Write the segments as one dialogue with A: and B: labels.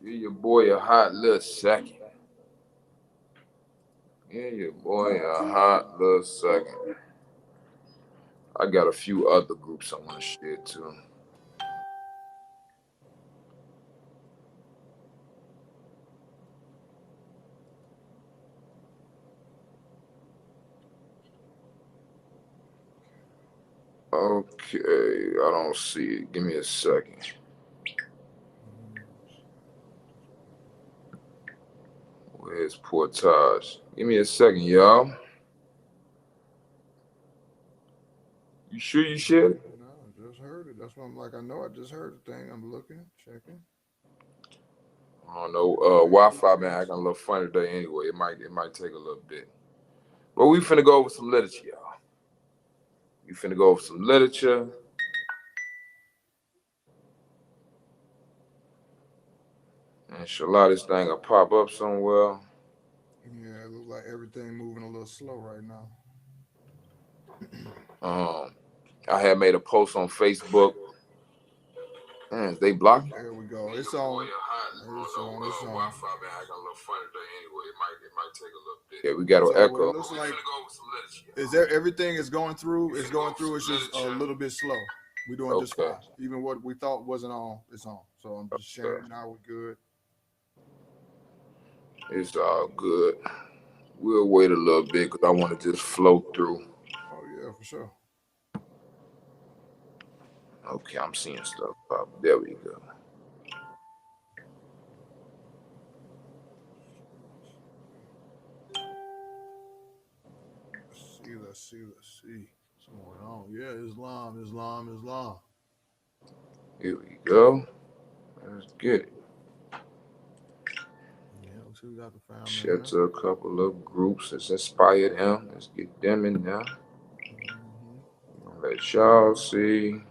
A: Give your boy a hot little second. Give your boy a hot little second. I got a few other groups I want to share too. Okay, I don't see it. Give me a second. Where's Portage? Give me a second, y'all. You sure you shared it?
B: No, I just heard it. That's why I'm like, I know I just heard the thing. I'm looking, checking.
A: I don't know. Wi-Fi been acting a little funny today anyway. It might take a little bit. But we finna go over some literature, y'all. We finna go over some literature. Inshallah, this thing will pop up somewhere.
B: Yeah, it looks like everything moving a little slow right now.
A: Um, I had made a post on Facebook. Man, they blocked me.
B: There we go. It's on. It's on. It's on.
A: Wi-Fi been acting a little funny today anyway. It might take a little bit. Yeah, we got to
B: So what it
A: echo.
B: looks like is there everything is going through. It's going through. It's just a little bit slow. We're doing just
A: Okay.
B: fine. Even what we thought wasn't on, it's on. So I'm just sharing it now. We're good.
A: It's all good. We'll wait a little bit because I want to just flow through.
B: Oh yeah, for sure.
A: Okay, I'm seeing stuff pop. There we go.
B: Let's see. Let's see. Let's see. What's going on? Yeah, Islam, Islam, Islam.
A: Here we go. Let's get it.
B: Yeah, let's see. We got the family.
A: Share to a couple of groups that's inspired him. Let's get them in there. Let y'all see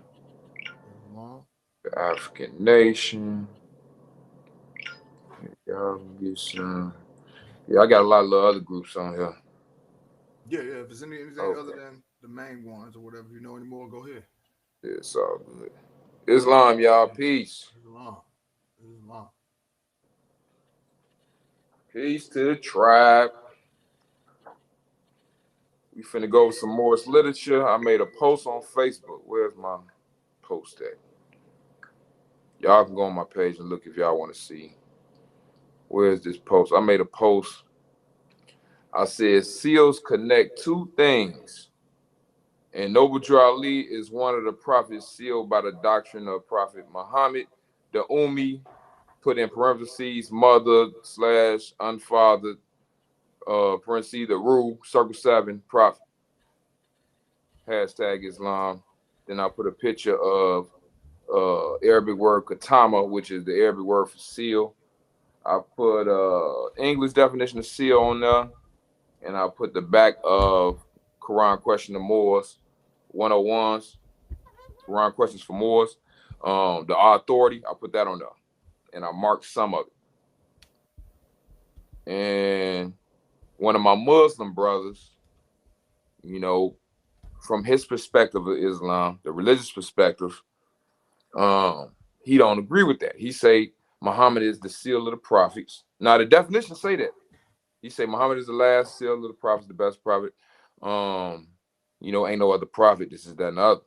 A: the African nation. Y'all can get some. Yeah, I got a lot of other groups on here.
B: Yeah, yeah. If there's anything other than the main ones or whatever you know anymore, go ahead.
A: Yeah, it's all good. Islam, y'all. Peace.
B: Islam. Islam.
A: Peace to the tribe. We finna go with some Morris literature. I made a post on Facebook. Where's my post at? Y'all can go on my page and look if y'all want to see. Where's this post? I made a post. I said, seals connect two things. And Noble Drew Ali is one of the prophets sealed by the doctrine of Prophet Muhammad. The Ummi, put in parentheses, mother / unfathered, parentheses, the rule, circle 7, prophet. Hashtag Islam. Then I put a picture of Arabic word katama, which is the Arabic word for seal. I put English definition of seal on there, and I put the back of Quran question of Moors, 101s, Quran questions for Moors. The authority, I put that on there, and I marked some of it. And one of my Muslim brothers, you know, from his perspective of Islam, the religious perspective, he don't agree with that. He say Muhammad is the seal of the prophets. Now the definitions say that. He say Muhammad is the last seal of the prophets, the best prophet. Ain't no other prophet. This is that and the other.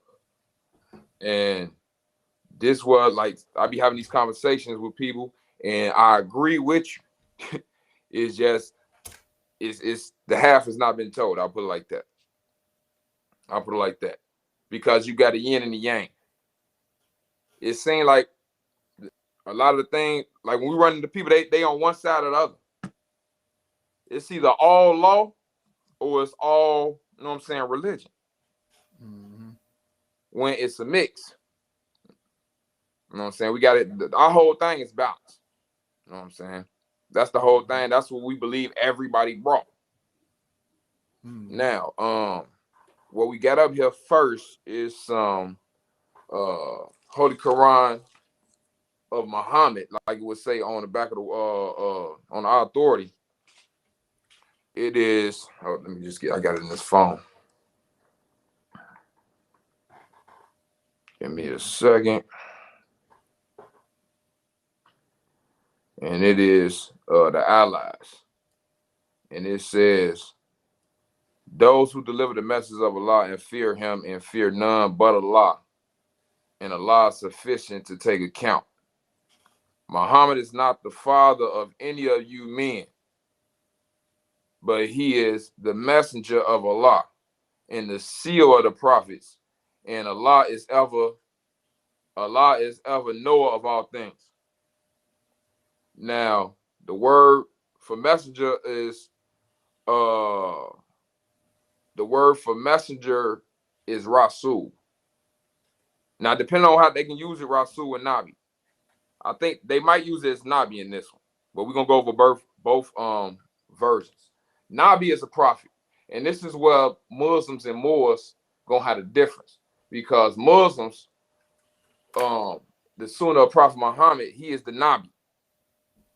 A: And this was like I be having these conversations with people, and I agree with you. It's just it's the half has not been told. I'll put it like that. Because you got the yin and the yang. It seems like a lot of the thing, like when we run into people, they on one side or the other. It's either all law or it's all, you know what I'm saying, religion.
B: Mm-hmm.
A: When it's a mix. You know what I'm saying? We got it. Our whole thing is balance. You know what I'm saying? That's the whole thing. That's what we believe everybody brought. Mm-hmm. Now, what we got up here first is some Holy Quran of Muhammad, like it would say on the back of the on our authority. It is. Oh, let me just get. I got it in this phone. Give me a second. and it is the allies. And it says, those who deliver the message of Allah and fear him and fear none but Allah, and Allah is sufficient to take account. Muhammad is not the father of any of you men, but he is the messenger of Allah and the seal of the prophets, and Allah is ever knower of all things. Now, the word for messenger is Rasul. Now, depending on how they can use it, Rasul and Nabi. I think they might use it as Nabi in this one, but we're gonna go over both versions. Nabi is a prophet, and this is where Muslims and Moors gonna have a difference, because Muslims, the Sunnah of Prophet Muhammad, he is the Nabi.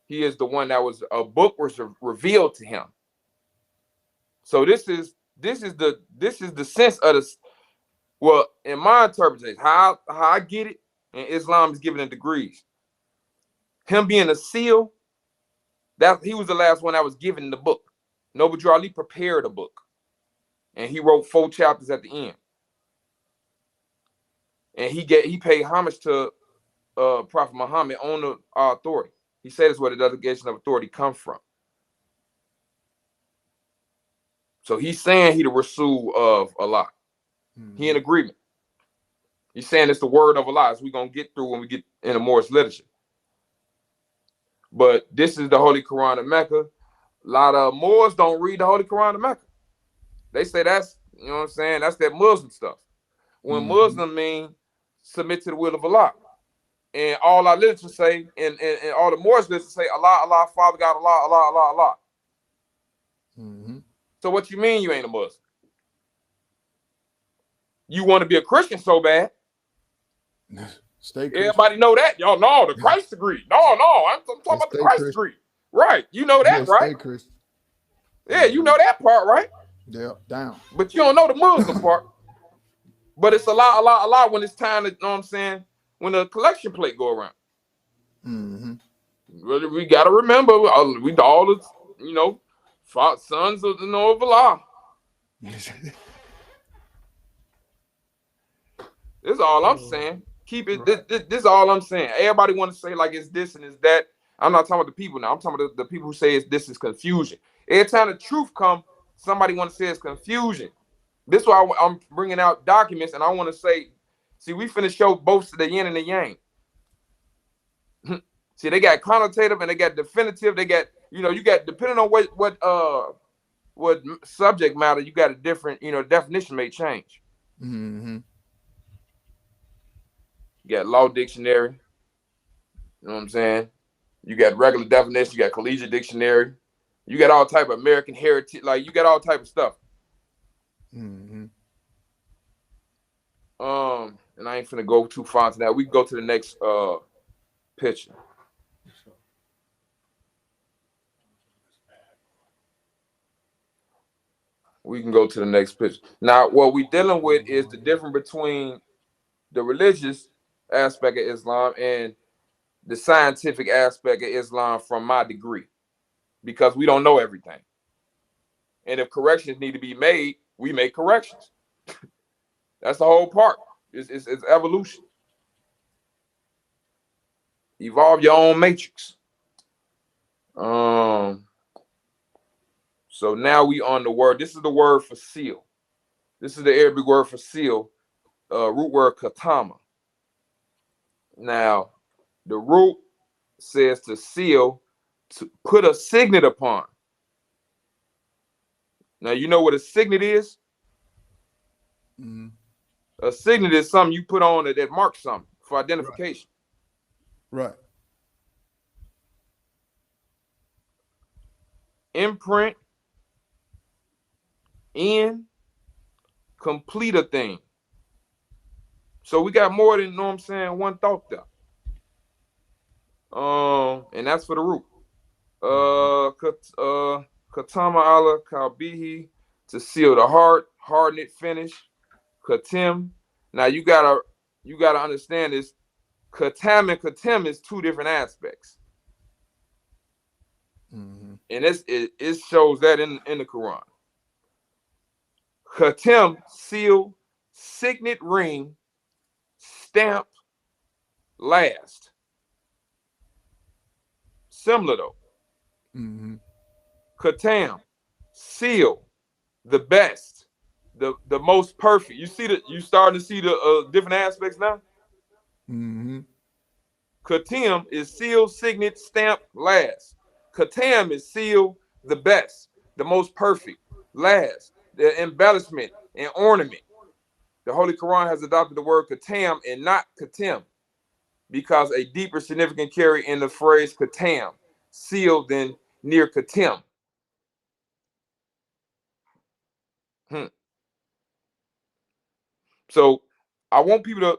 A: He is the one that was a book was revealed to him. So this is the sense of the, well, in my interpretation, how I get it, and Islam is given in degrees. Him being a seal, that he was the last one that was given the book. Noble Drew Ali prepared a book, and he wrote 4 chapters at the end. And he paid homage to Prophet Muhammad on the authority. He said it's where the delegation of authority comes from. So he's saying he the Rasul of Allah. He in agreement. He's saying it's the word of Allah, as we're going to get through when we get into Moorish literature. But this is the Holy Quran of Mecca. A lot of Moors don't read the Holy Quran of Mecca. They say that's, you know what I'm saying, that's that Muslim stuff. When Muslim mean submit to the will of Allah. And all our literature say, and all the Moorish literature say, Allah, Allah, Father God, Allah, Allah, Allah, Allah. So what you mean you ain't a Muslim? You want to be a Christian so bad?
B: Stay Christian.
A: Everybody know that. Y'all know the Christ degree. No, I'm talking about the Christ degree. Right. You know that, right?
B: Stay Christian.
A: Yeah, you know that part, right?
B: Yeah, down.
A: But you don't know the Muslim part. But it's a lot when it's time to, you know what I'm saying, when the collection plate go around. We got to remember, we all the, you know, sons of, you know, of Allah. This is all I'm saying. Keep it. Right. This is all I'm saying. Everybody want to say like it's this and it's that. I'm not talking about the people now. I'm talking about the people who say this is confusion. Every time the truth comes, somebody want to say it's confusion. This is why I'm bringing out documents, and I want to say, see, we finna show both the yin and the yang. See, they got connotative and they got definitive. They got, you know, you got, depending on what subject matter, you got a different, you know, definition may change. You got law dictionary. You know what I'm saying? You got regular definition. You got collegiate dictionary. You got all type of American heritage. Like, you got all type of stuff. And I ain't finna go too far into that. We can go to the next picture. We can go to the next picture. Now, what we're dealing with is the difference between the religious aspect of Islam and the scientific aspect of Islam from my degree, because we don't know everything. And if corrections need to be made, we make corrections. That's the whole part. It's evolution. Evolve your own matrix. So now we on the word. This is the word for seal. This is the Arabic word for seal. Root word katama. Now, the root says to seal, to put a signet upon. Now, you know what a signet is? A signet is something you put on that marks something for identification.
B: Right.
A: Imprint, in, complete a thing. So we got more than, you know what I'm saying, one thought there. And that's for the root. Katama ala kalbihi, to seal the heart, harden it, finish. Katim. Now you gotta understand this. Katam and katim is two different aspects.
B: Mm-hmm.
A: And it shows that in the Quran. Khatam, seal, signet ring, stamp, last. Similar though.
B: Mm-hmm.
A: Khatam, seal, the best, the most perfect. You starting to see the different aspects now.
B: Mm-hmm.
A: Khatam is seal, signet, stamp, last. Khatam is seal, the best, the most perfect, last, the embellishment and ornament. The Holy Quran has adopted the word Khatam and not Khatam because a deeper significance carry in the phrase Khatam, sealed than near Khatam. Hmm. So I want people to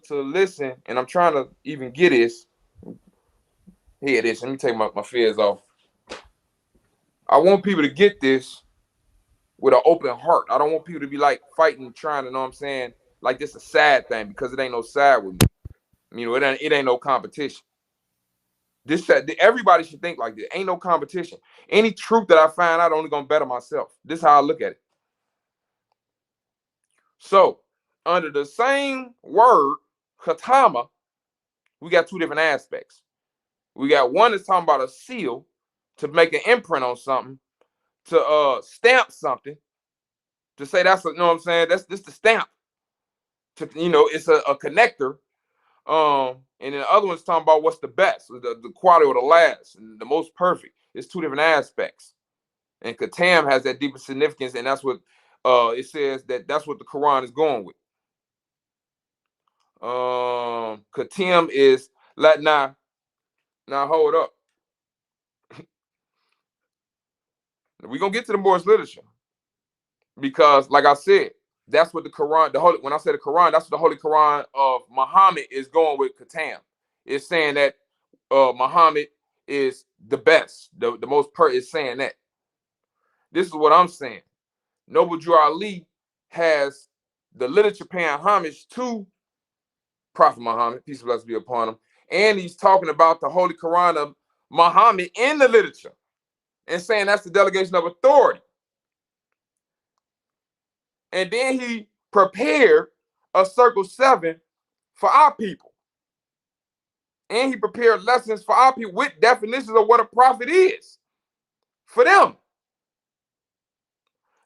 A: to listen, and I'm trying to even get this. Here it is. Let me take my fears off. I want people to get this with an open heart. I don't want people to be like fighting, trying to know what I'm saying, like this a sad thing because it ain't no sad with me. You know, it ain't no competition. Everybody should think like this. Ain't no competition. Any truth that I find out, only gonna better myself. This is how I look at it. So, under the same word, katama, we got two different aspects. We got one that's talking about a seal to make an imprint on something, to stamp something, to say that's you know what I'm saying. That's this the stamp. It's a connector. And then the other one's talking about what's the best, the quality or the last, and the most perfect. It's two different aspects. And Katam has that deeper significance, and that's what it says that's what the Quran is going with. Katam is let now hold up. We're gonna get to the Moorish literature because, like I said, that's what the Quran, when I say the Quran, that's what the Holy Quran of Muhammad is going with Katam. It's saying that Muhammad is the best, the most is saying that. This is what I'm saying. Noble Drew Ali has the literature paying homage to Prophet Muhammad, peace and blessings be upon him, and he's talking about the Holy Quran of Muhammad in the literature and saying that's the delegation of authority. And then he prepared a circle 7 for our people. And he prepared lessons for our people with definitions of what a prophet is for them.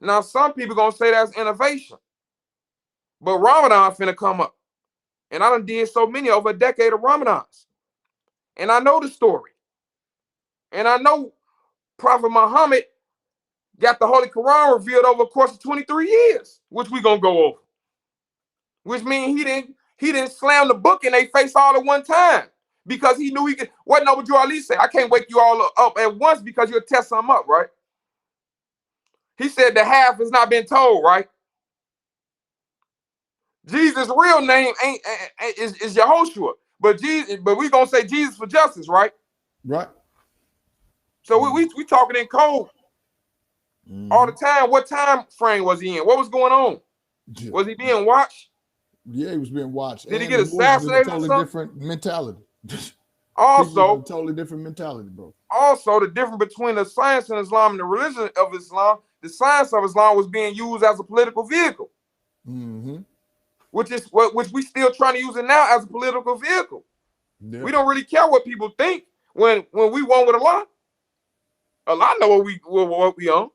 A: Now, some people gonna say that's innovation, but Ramadan finna come up. And I done did so many over a decade of Ramadans. And I know the story. And I know Prophet Muhammad got the Holy Quran revealed over the course of 23 years, which we gonna go over. Which means he didn't slam the book in their face all at one time because he knew he could. What Noble Drew Ali said, I can't wake you all up at once because you'll test something up, right? He said the half has not been told, right? Jesus' real name is Yehoshua, but we gonna say Jesus for justice, right?
B: Right.
A: So we talking in code all the time. What time frame was he in? What was going on?
B: Yeah.
A: Was he being watched?
B: Yeah, he was being watched.
A: Did he
B: And
A: get
B: the Muslims in a
A: assassinated or
B: totally
A: something?
B: different mentality.
A: Also,
B: a totally different mentality, bro.
A: Also, the difference between the science in Islam and the religion of Islam, the science of Islam was being used as a political vehicle, which we still trying to use it now as a political vehicle. Yeah. We don't really care what people think when we won with Allah. Allah know what we own.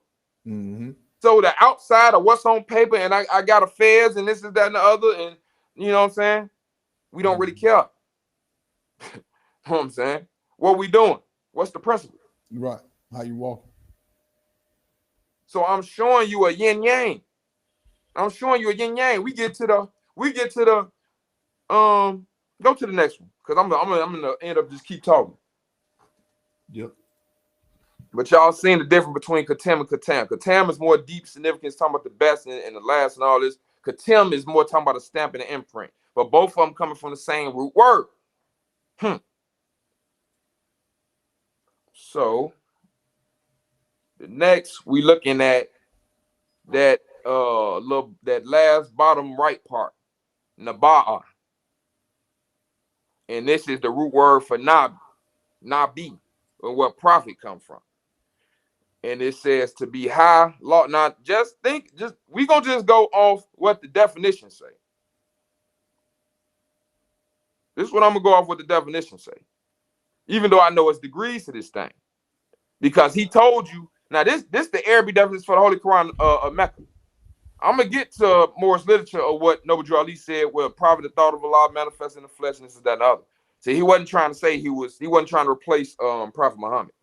A: So the outside of what's on paper, and I got affairs and this is that and the other, and you know what I'm saying? We don't really care. You know what I'm saying? What we doing? What's the principle?
B: Right. How you walking?
A: So I'm showing you a yin yang. I'm showing you a yin yang. We get to the go to the next one because I'm gonna end up just keep talking.
B: Yep.
A: But y'all seen the difference between Katem and Katam. Katam is more deep significance, talking about the best and the last and all this. Katem is more talking about a stamp and an imprint. But both of them coming from the same root word. So the next we looking at that that last bottom right part, Naba'a. And this is the root word for Nabi. and what prophet come from. And it says to be high law. Now, we gonna just go off what the definitions say. This is what I'm gonna go off what the definitions say. Even though I know it's degrees to this thing. Because he told you, now this the Arabic definition for the Holy Quran of Mecca. I'm gonna get to Moore's literature of what Noble Drew Ali said, where prophet the thought of Allah manifest in the flesh, and this is that and the other. So he wasn't trying to say he wasn't trying to replace Prophet Muhammad.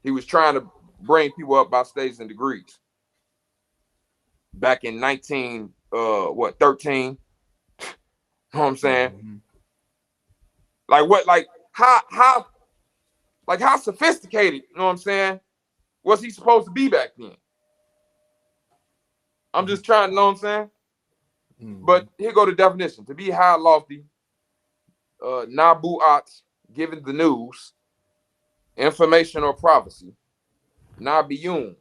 A: He was trying to bring people up by stages and degrees. Back in 13. You know what I'm saying? Mm-hmm. How sophisticated, you know what I'm saying, was he supposed to be back then? I'm just trying to know what I'm saying. Mm-hmm. But here go the definition. To be high, lofty, nabu'at, giving the news, information or prophecy. Nabiyun,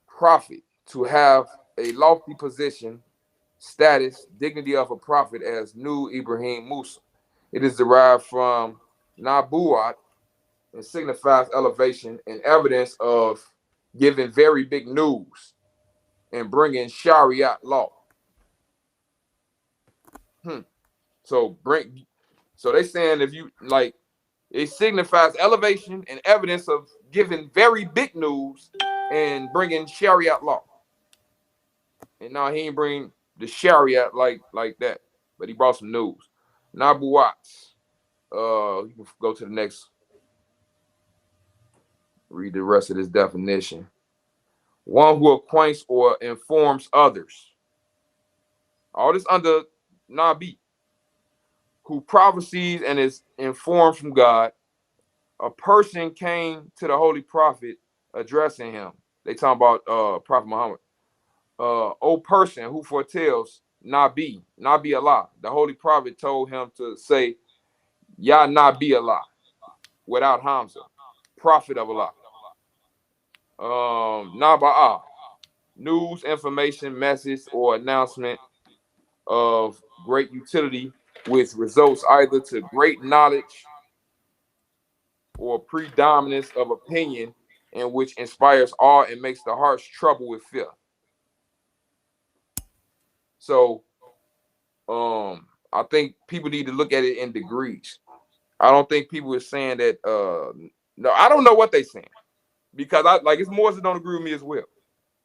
A: prophet, to have a lofty position, status, dignity of a prophet, as Nu Ibrahim Musa. It is derived from nabu'at and signifies elevation and evidence of giving very big news and bringing Sharia law. So they saying if you like, it signifies elevation and evidence of giving very big news and bringing Sharia law. And now he ain't bring the Sharia like that, but he brought some news. Nabuat. You can go to the next. Read the rest of this definition. One who acquaints or informs others. All this under Nabi. Who prophesies and is informed from God. A person came to the Holy Prophet addressing him. They talking about Prophet Muhammad. O person who foretells Nabi Allah. The Holy Prophet told him to say, Ya Nabi Allah, without Hamza, Prophet of Allah. Naba'ah, news, information, message, or announcement of great utility, which results either to great knowledge or predominance of opinion, and which inspires awe and makes the hearts trouble with fear. So, I think people need to look at it in degrees. I don't think people are saying that. No, I don't know what they're saying, because it's more that don't agree with me as well,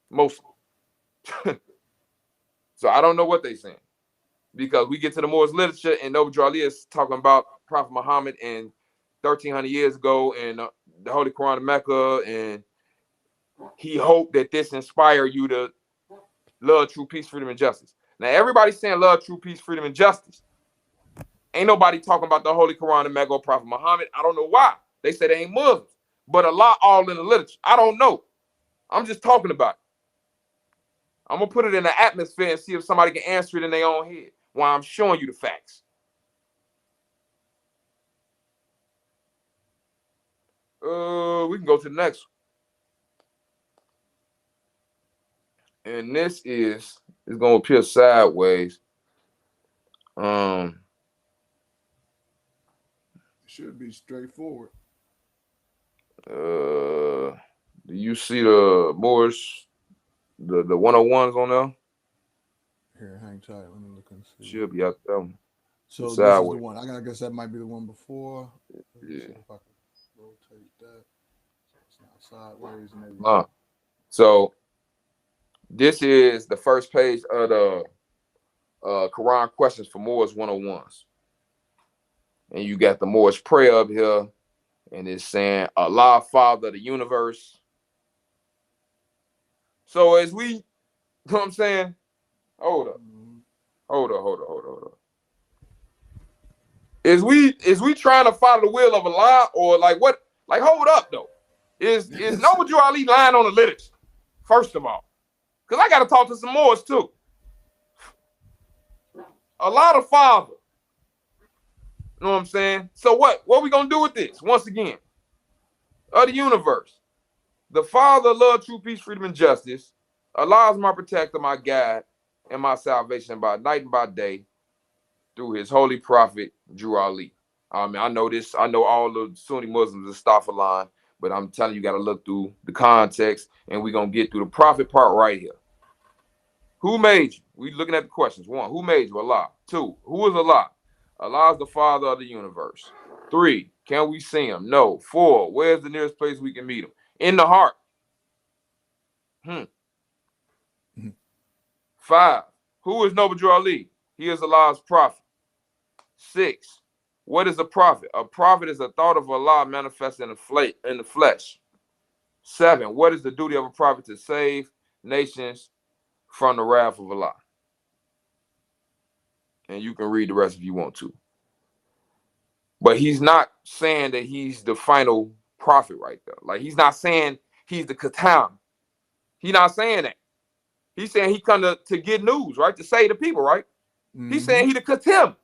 A: mostly. So I don't know what they're saying, because we get to the Moore's literature and Noble Drew Ali is talking about Prophet Muhammad and 1,300 years ago and the Holy Quran of Mecca, and he hoped that this inspire you to love, true peace, freedom, and justice. Now everybody's saying love, true peace, freedom, and justice. Ain't nobody talking about the Holy Quran of Mecca or Prophet Muhammad. I don't know why. They say they ain't Muslims, but a lot all in the literature. I don't know. I'm just talking about it. I'm gonna put it in the atmosphere and see if somebody can answer it in their own head while I'm showing you the facts. We can go to the next one. And this is gonna appear sideways.
B: It should be straightforward.
A: Do you see the Moorish, the 101s on there?
B: Here, hang tight. Let me look and see.
A: Should be out there.
B: So this is the one. I guess that might be the one before.
A: Yeah.
B: See if I can rotate that. So it's not sideways and everything.
A: So this is the first page of the Quran questions for Moors 101s. And you got the Moorish prayer up here, and it's saying, Allah, Father of the universe. So as we, you know what I'm saying? Hold up. Is we trying to follow the will of Allah, or what? Hold up though. Is Noble Drew Ali lying on the literature? First of all, because I got to talk to some Moors too. Allah the Father. You know what I'm saying? So what are we gonna do with this? Once again, of the universe, the Father, love, true peace, freedom, and justice. Allah is my protector, my guide, and my salvation by night and by day, through his holy prophet Drew Ali. I mean, I know this. I know all the Sunni Muslims is Line, but I'm telling you, got to look through the context, and we're gonna get through the prophet part right here. Who made you? We looking at the questions. 1, who made you? Allah. 2, who is Allah? Allah is the Father of the universe. 3, can we see him? No. 4, where's the nearest place we can meet him? In the heart. 5, who is Noble Drew Ali? He is Allah's prophet. 6, what is a prophet? A prophet is a thought of Allah manifested in the flesh. 7, what is the duty of a prophet? To save nations from the wrath of Allah. And you can read the rest if you want to. But he's not saying that he's the final prophet right there. Like, he's not saying he's the Khatam. He's not saying that. He's saying he come to get news, right? To save the people, right? He's saying he the Khatam.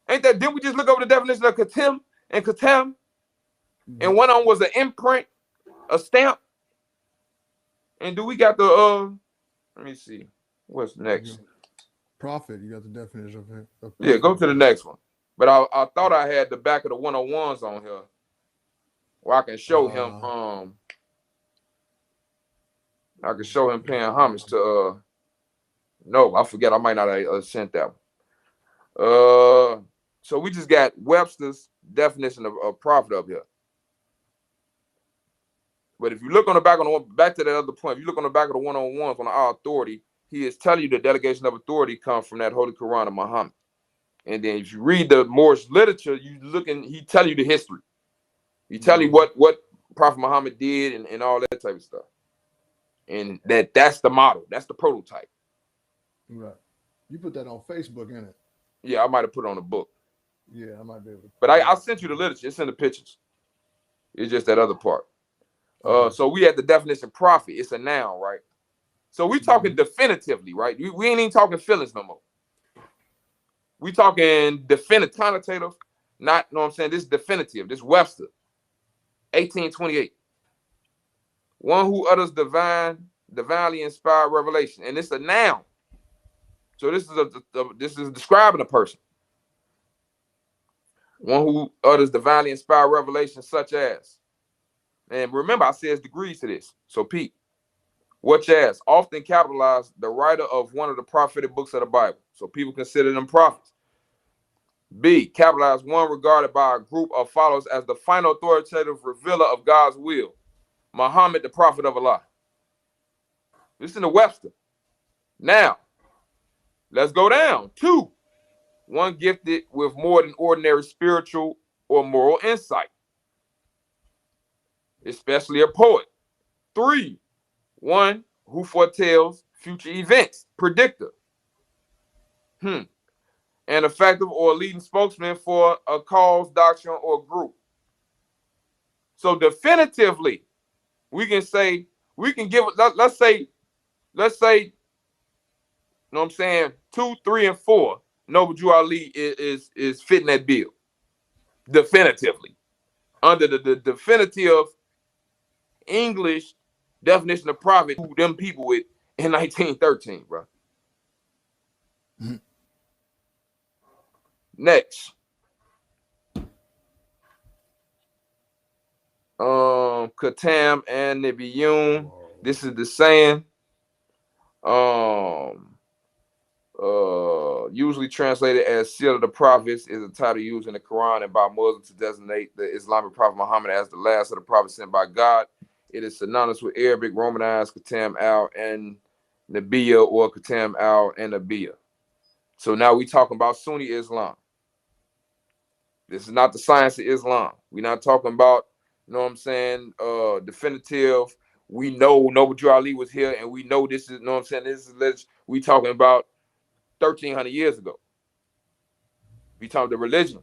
A: Ain't that? Didn't we just look over the definition of Khatam and Khatam? And one of them was an imprint, a stamp. And do we got the let me see. What's next?
B: Prophet, you got the definition of
A: yeah, go to the next one. But I thought I had the back of the 101s on here where I can show him I can show him paying homage to no, I forget, I might not have sent that one. So we just got Webster's definition of prophet up here. But if you look on the back back to that other point, if you look on the back of the 101s on our authority, he is telling you the delegation of authority comes from that Holy Quran of Muhammad. And then if you read the Moorish literature, he tell you the history. He tell you what Prophet Muhammad did and all that type of stuff. And that's the model. That's the prototype.
B: Right. You put that on Facebook, innit?
A: Yeah, I might have put it on a book.
B: Yeah, I might be able to.
A: But I sent you the literature. It's in the pictures. It's just that other part. So we had the definition prophet. It's a noun, right? So we talking definitively, right? We ain't even talking feelings no more. We talking definitive, connotative, not, you know what I'm saying? This is definitive. This Webster, 1828. One who utters divinely inspired revelation. And it's a noun. So this is describing a person. One who utters divinely inspired revelation such as, and remember I said degrees to this. So Pete, which as often capitalized the writer of one of the prophetic books of the Bible. So people consider them prophets. B, capitalized one regarded by a group of followers as the final authoritative revealer of God's will. Muhammad, the prophet of Allah. This is in the Webster. Now, let's go down. 2, one gifted with more than ordinary spiritual or moral insight, especially a poet. 3, one who foretells future events, predictor. An effective or leading spokesman for a cause, doctrine, or group. So definitively, we can give, let's say, you know what I'm saying, 2, 3, and 4, Noble Drew Ali is fitting that bill. Definitively. Under the definitive English definition of prophet, who them people with in 1913, bro. Next. Khatam and Nabiyun. This is the saying. Usually translated as seal of the prophets, is a title used in the Quran and by Muslims to designate the Islamic prophet Muhammad as the last of the prophets sent by God. It is synonymous with Arabic Romanized Khatam al and Nabiya or Khatam al and Nabiya. So now we talking about Sunni Islam. This is not the science of Islam. We're not talking about, you know what I'm saying, definitive. We know Noble Drew Ali was here, and we know this is, you know what I'm saying, this is, we talking about 1,300 years ago. We talking the religion.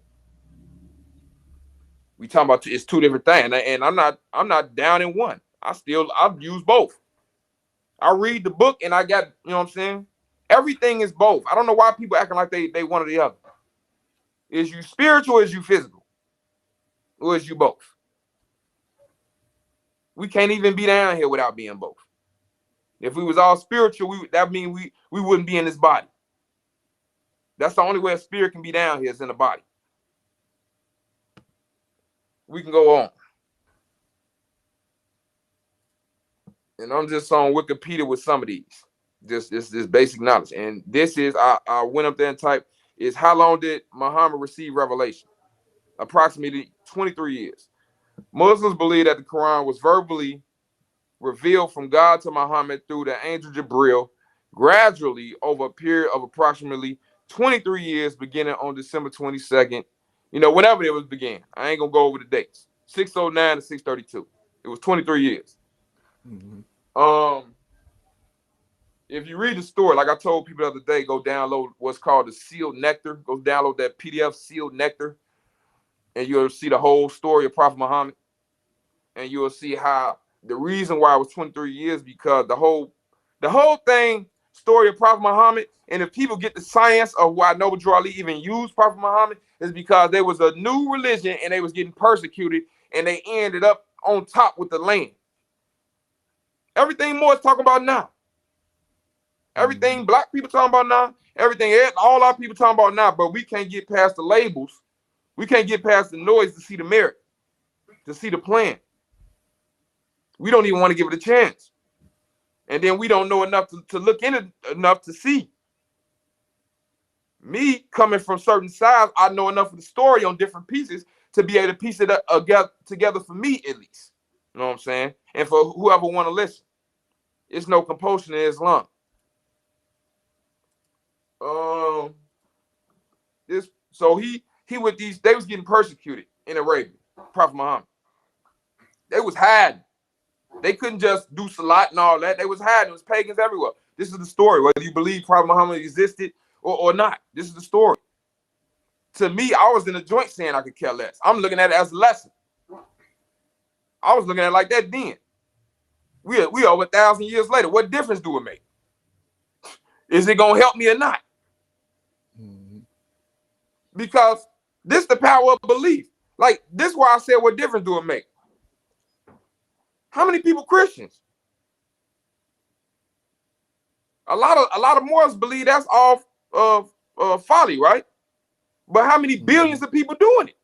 A: We talking about it's 2 different things, and I'm not down in one. I've used both. I read the book, and I got, you know what I'm saying. Everything is both. I don't know why people acting like they one or the other. Is you spiritual, or is you physical, or is you both? We can't even be down here without being both. If we was all spiritual, that mean we wouldn't be in this body. That's the only way a spirit can be down here is in the body. we can go on. And I'm just on Wikipedia with some of these. This basic knowledge. And this is, I went up there and typed, is how long did Muhammad receive revelation? Approximately 23 years. Muslims believe that the Quran was verbally revealed from God to Muhammad through the angel Jibril gradually over a period of approximately 23 years, beginning on December 22nd. You know, whenever it was began. I ain't gonna go over the dates. 609 to 632. It was 23 years. If you read the story, like I told people the other day, go download what's called the Sealed Nectar. Go download that PDF, Sealed Nectar, and you'll see the whole story of Prophet Muhammad. And you'll see how the reason why it was 23 years, because the whole thing, story of Prophet Muhammad, and if people get the science of why Noble Drew Ali even used Prophet Muhammad, is because there was a new religion and they was getting persecuted, and they ended up on top with the land. Everything more is talking about now. Everything black people talking about now, everything, all our people talking about now, but we can't get past the labels. We can't get past the noise to see the merit, to see the plan. We don't even want to give it a chance. And then we don't know enough to look in it enough to see. Me coming from certain sides, I know enough of the story on different pieces to be able to piece it together for me, at least. You know what I'm saying? And for whoever want to listen. It's no compulsion in Islam. So he with these, they was getting persecuted in Arabia, Prophet Muhammad. They was hiding. They couldn't just do salat and all that. They was hiding. It was pagans everywhere. This is the story, whether you believe Prophet Muhammad existed or not. This is the story. To me, I was in a joint saying I could care less. I'm looking at it as a lesson. I was looking at it like that then. We over 1,000 years later. What difference do it make? Is it gonna help me or not? Because this is the power of belief. Like, this is why I said, what difference do it make? How many people Christians? A lot of Moors believe that's all folly, right? But how many billions of people doing it?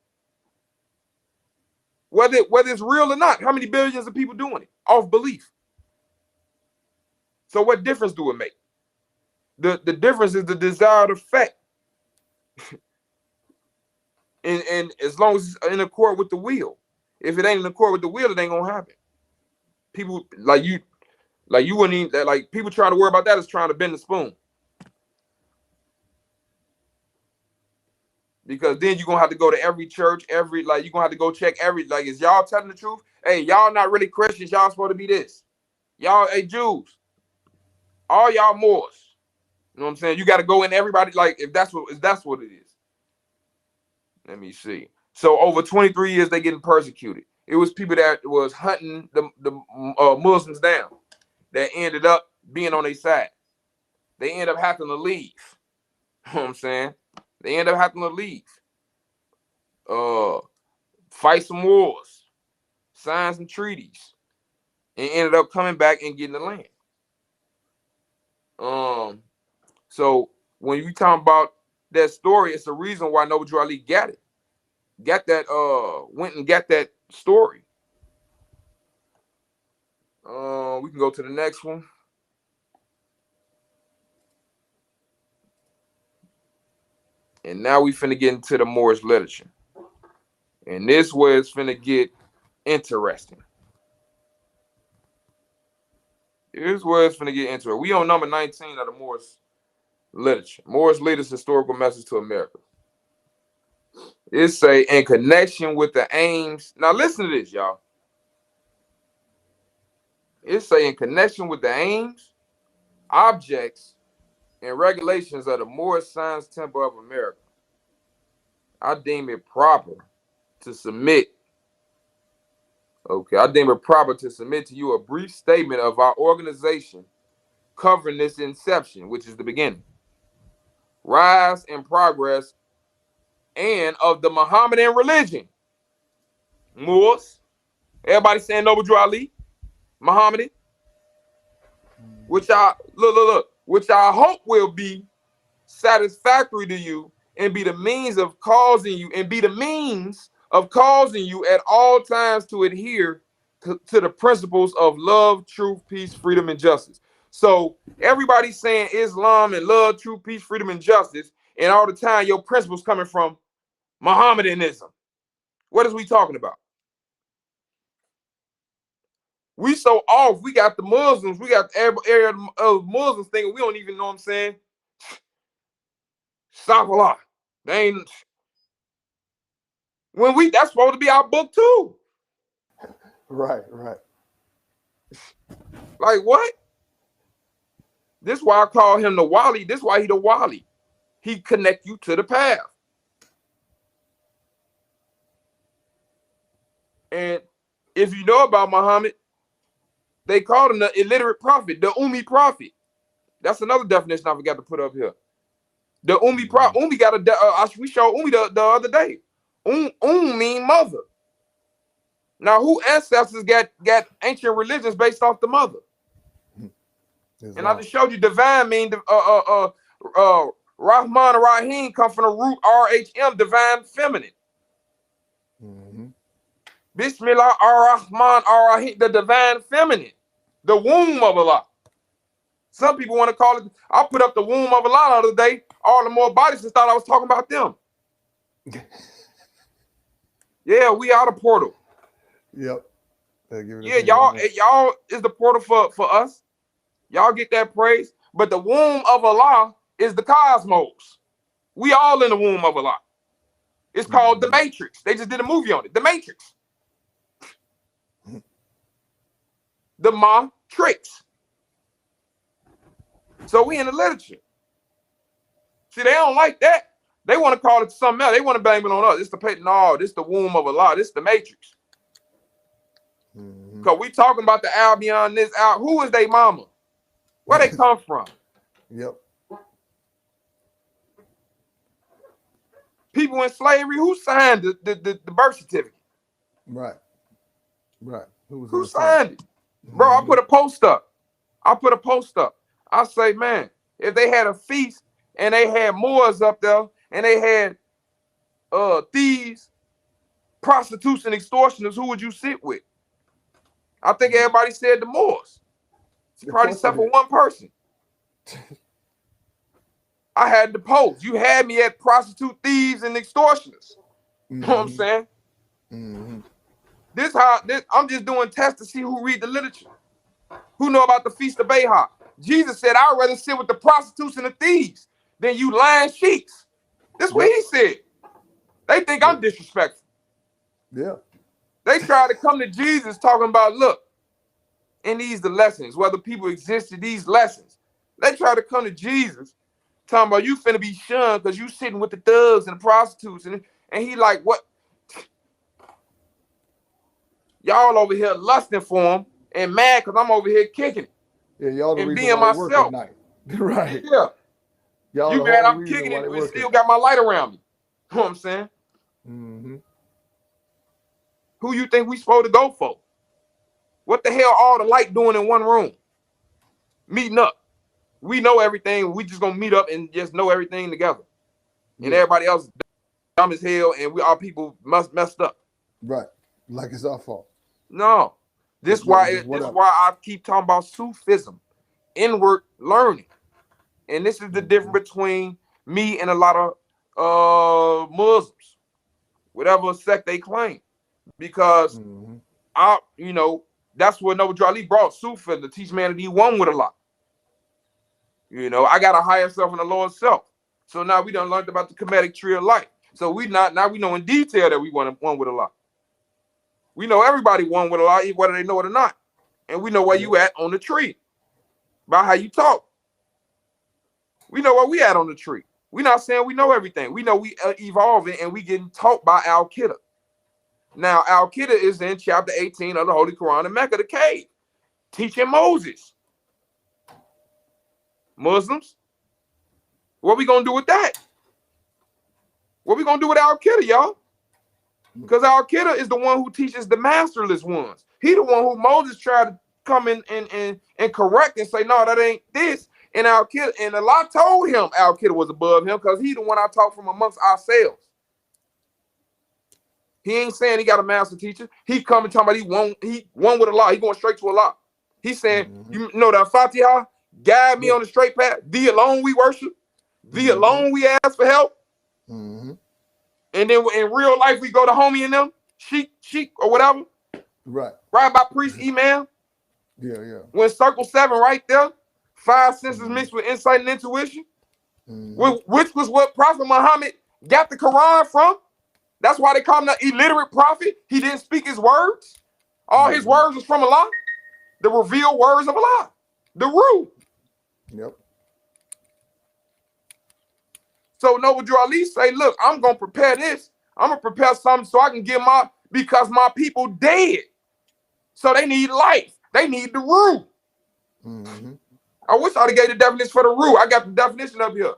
A: Whether it's real or not, how many billions of people doing it off belief? So what difference do it make? The difference is the desired effect. And as long as it's in accord with the will. If it ain't in accord with the will, it ain't gonna happen. People like you wouldn't even, like, people trying to worry about that is trying to bend the spoon. Because then you're gonna have to go to every church, you're gonna have to go check like, is y'all telling the truth? Hey, y'all not really Christians, y'all supposed to be this. Y'all, hey, Jews, all y'all Moors. You know what I'm saying? You got to go in everybody, like, if that's what it is. Let me see. So over 23 years, they getting persecuted. It was people that was hunting the Muslims down that ended up being on their side. They end up having to leave. You know what I'm saying? They end up having to leave. Fight some wars, sign some treaties, and ended up coming back and getting the land. So when you talking about that story, it's the reason why Noble Drew Ali got it. Went and got that story. We can go to the next one. And now we finna get into the Moorish literature. And this where it's finna get interesting. Here's where it's finna get interesting. We on number 19 of the Moorish literature. Moorish leaders' historical message to America. It say, in connection with the aims. Now listen to this, y'all. It say, in connection with the aims, objects, and regulations of the Moorish Science Temple of America, I deem it proper to submit. Okay, I deem it proper to submit to you a brief statement of our organization covering this inception, which is the beginning, rise and progress, and of the Muhammadan religion. Moors, everybody saying Noble Drew Ali, Muhammadan, which which I hope will be satisfactory to you and be the means of causing you, and be the means of causing you at all times to adhere to the principles of love, truth, peace, freedom, and justice. So everybody's saying Islam and love, truth, peace, freedom, and justice, and all the time your principles coming from Mohammedanism. What is we talking about? We so off. We got the Muslims. We got the area of Muslims thinking we don't even know what I'm saying. Stop a lot. They ain't. When that's supposed to be our book too.
B: Right, right.
A: Like what? This is why I call him the Wali. This is why he the Wali. He connect you to the path. And if you know about Muhammad, they called him the illiterate prophet, the Ummi prophet. That's another definition I forgot to put up here. The Ummi prophet. Ummi got a. We showed Ummi the other day. Mean mother. Now, who ancestors got ancient religions based off the mother? And I just showed you divine mean Rahman Rahim come from the root RHM, divine feminine. Bismillah ar-Rahman ar-Rahim, the divine feminine, the womb of Allah. Some people want to call it. I put up the womb of Allah the other day. All the more bodies just thought I was talking about them. Yeah, we are the portal.
B: Yep.
A: Yeah, y'all is the portal for us. Y'all get that praise. But the womb of Allah is the cosmos. We all in the womb of Allah. It's called The Matrix. They just did a movie on it. The Matrix. The Matrix. So we in the literature. See, they don't like that. They want to call it something else. They want to blame it on us. It's the no, this the womb of Allah. This the Matrix. Because we talking about the Albion, this out. Who is they mama? Where they come from?
B: Yep.
A: People in slavery, who signed the birth certificate?
B: Right. Right.
A: Who signed it? Bro, I put a post up. I say, man, if they had a feast and they had Moors up there and they had thieves, prostitutes, and extortioners, who would you sit with? I think everybody said the Moors. It's probably except for one person. I had the post. You had me at prostitute, thieves, and extortioners. You know what I'm saying? I'm just doing tests to see who read the literature. Who know about the Feast of Bayha? Jesus said, I'd rather sit with the prostitutes and the thieves than you lying sheiks. This is what he said. They think I'm disrespectful.
B: Yeah.
A: They try to come to Jesus talking about, look, and these the lessons, whether people existed, these lessons. They try to come to Jesus talking about you finna be shunned because you sitting with the thugs and the prostitutes. And he like, what? Y'all over here lusting for him and mad because I'm over here kicking it.
B: Yeah, y'all the
A: and
B: reason
A: being
B: why
A: myself.
B: They work at night. Right.
A: Yeah.
B: Y'all
A: you mad I'm kicking it and still got my light around me. You know what I'm saying? Who you think we supposed to go for? What the hell all the light doing in one room? Meeting up. We know everything. We just gonna meet up and just know everything together. And everybody else dumb as hell and we all people messed up.
B: Right. Like it's our fault.
A: No. This is why I keep talking about Sufism. Inward learning. And this is the difference between me and a lot of Muslims. Whatever sect they claim. Because that's what Noble Ali brought Sufism to teach man to be one with Allah. I got a higher self and a lower self. So now we done learned about the Kemetic tree of life. So we know in detail that we want one with Allah. We know everybody one with Allah, whether they know it or not. And we know where you at on the tree. By how you talk. We know where we at on the tree. We're not saying we know everything. We know we evolving and we getting taught by Al-Qaeda. Now, Al-Qaeda is in chapter 18 of the Holy Quran in Mecca, the cave, teaching Moses. Muslims, what we gonna do with that? What we gonna do with Al-Qaeda, y'all? Because Al-Qaeda is the one who teaches the masterless ones. He the one who Moses tried to come in and correct and say, no, that ain't this. And Al-Qaeda, and Allah told him Al-Qaeda was above him because he the one I talk from amongst ourselves. He ain't saying he got a master teacher. He coming talking about he won with Allah. He going straight to Allah. He's saying, you know that Fatiha, guide me on the straight path. Thee alone we worship. Thee alone we ask for help. And then in real life, we go to homie and them, sheik or whatever. Right by priest, imam. Yeah. When circle 7 right there, 5 senses mixed with insight and intuition, which was what Prophet Muhammad got the Quran from. That's why they call him the illiterate prophet. He didn't speak his words. All his words was from Allah. The revealed words of Allah. The rule. Yep. So Noble Drew Ali say, look, I'm going to prepare this. I'm going to prepare something so I can get because my people dead. So they need life. They need the rule. I wish I'd have gave the definition for the rule. I got the definition up here.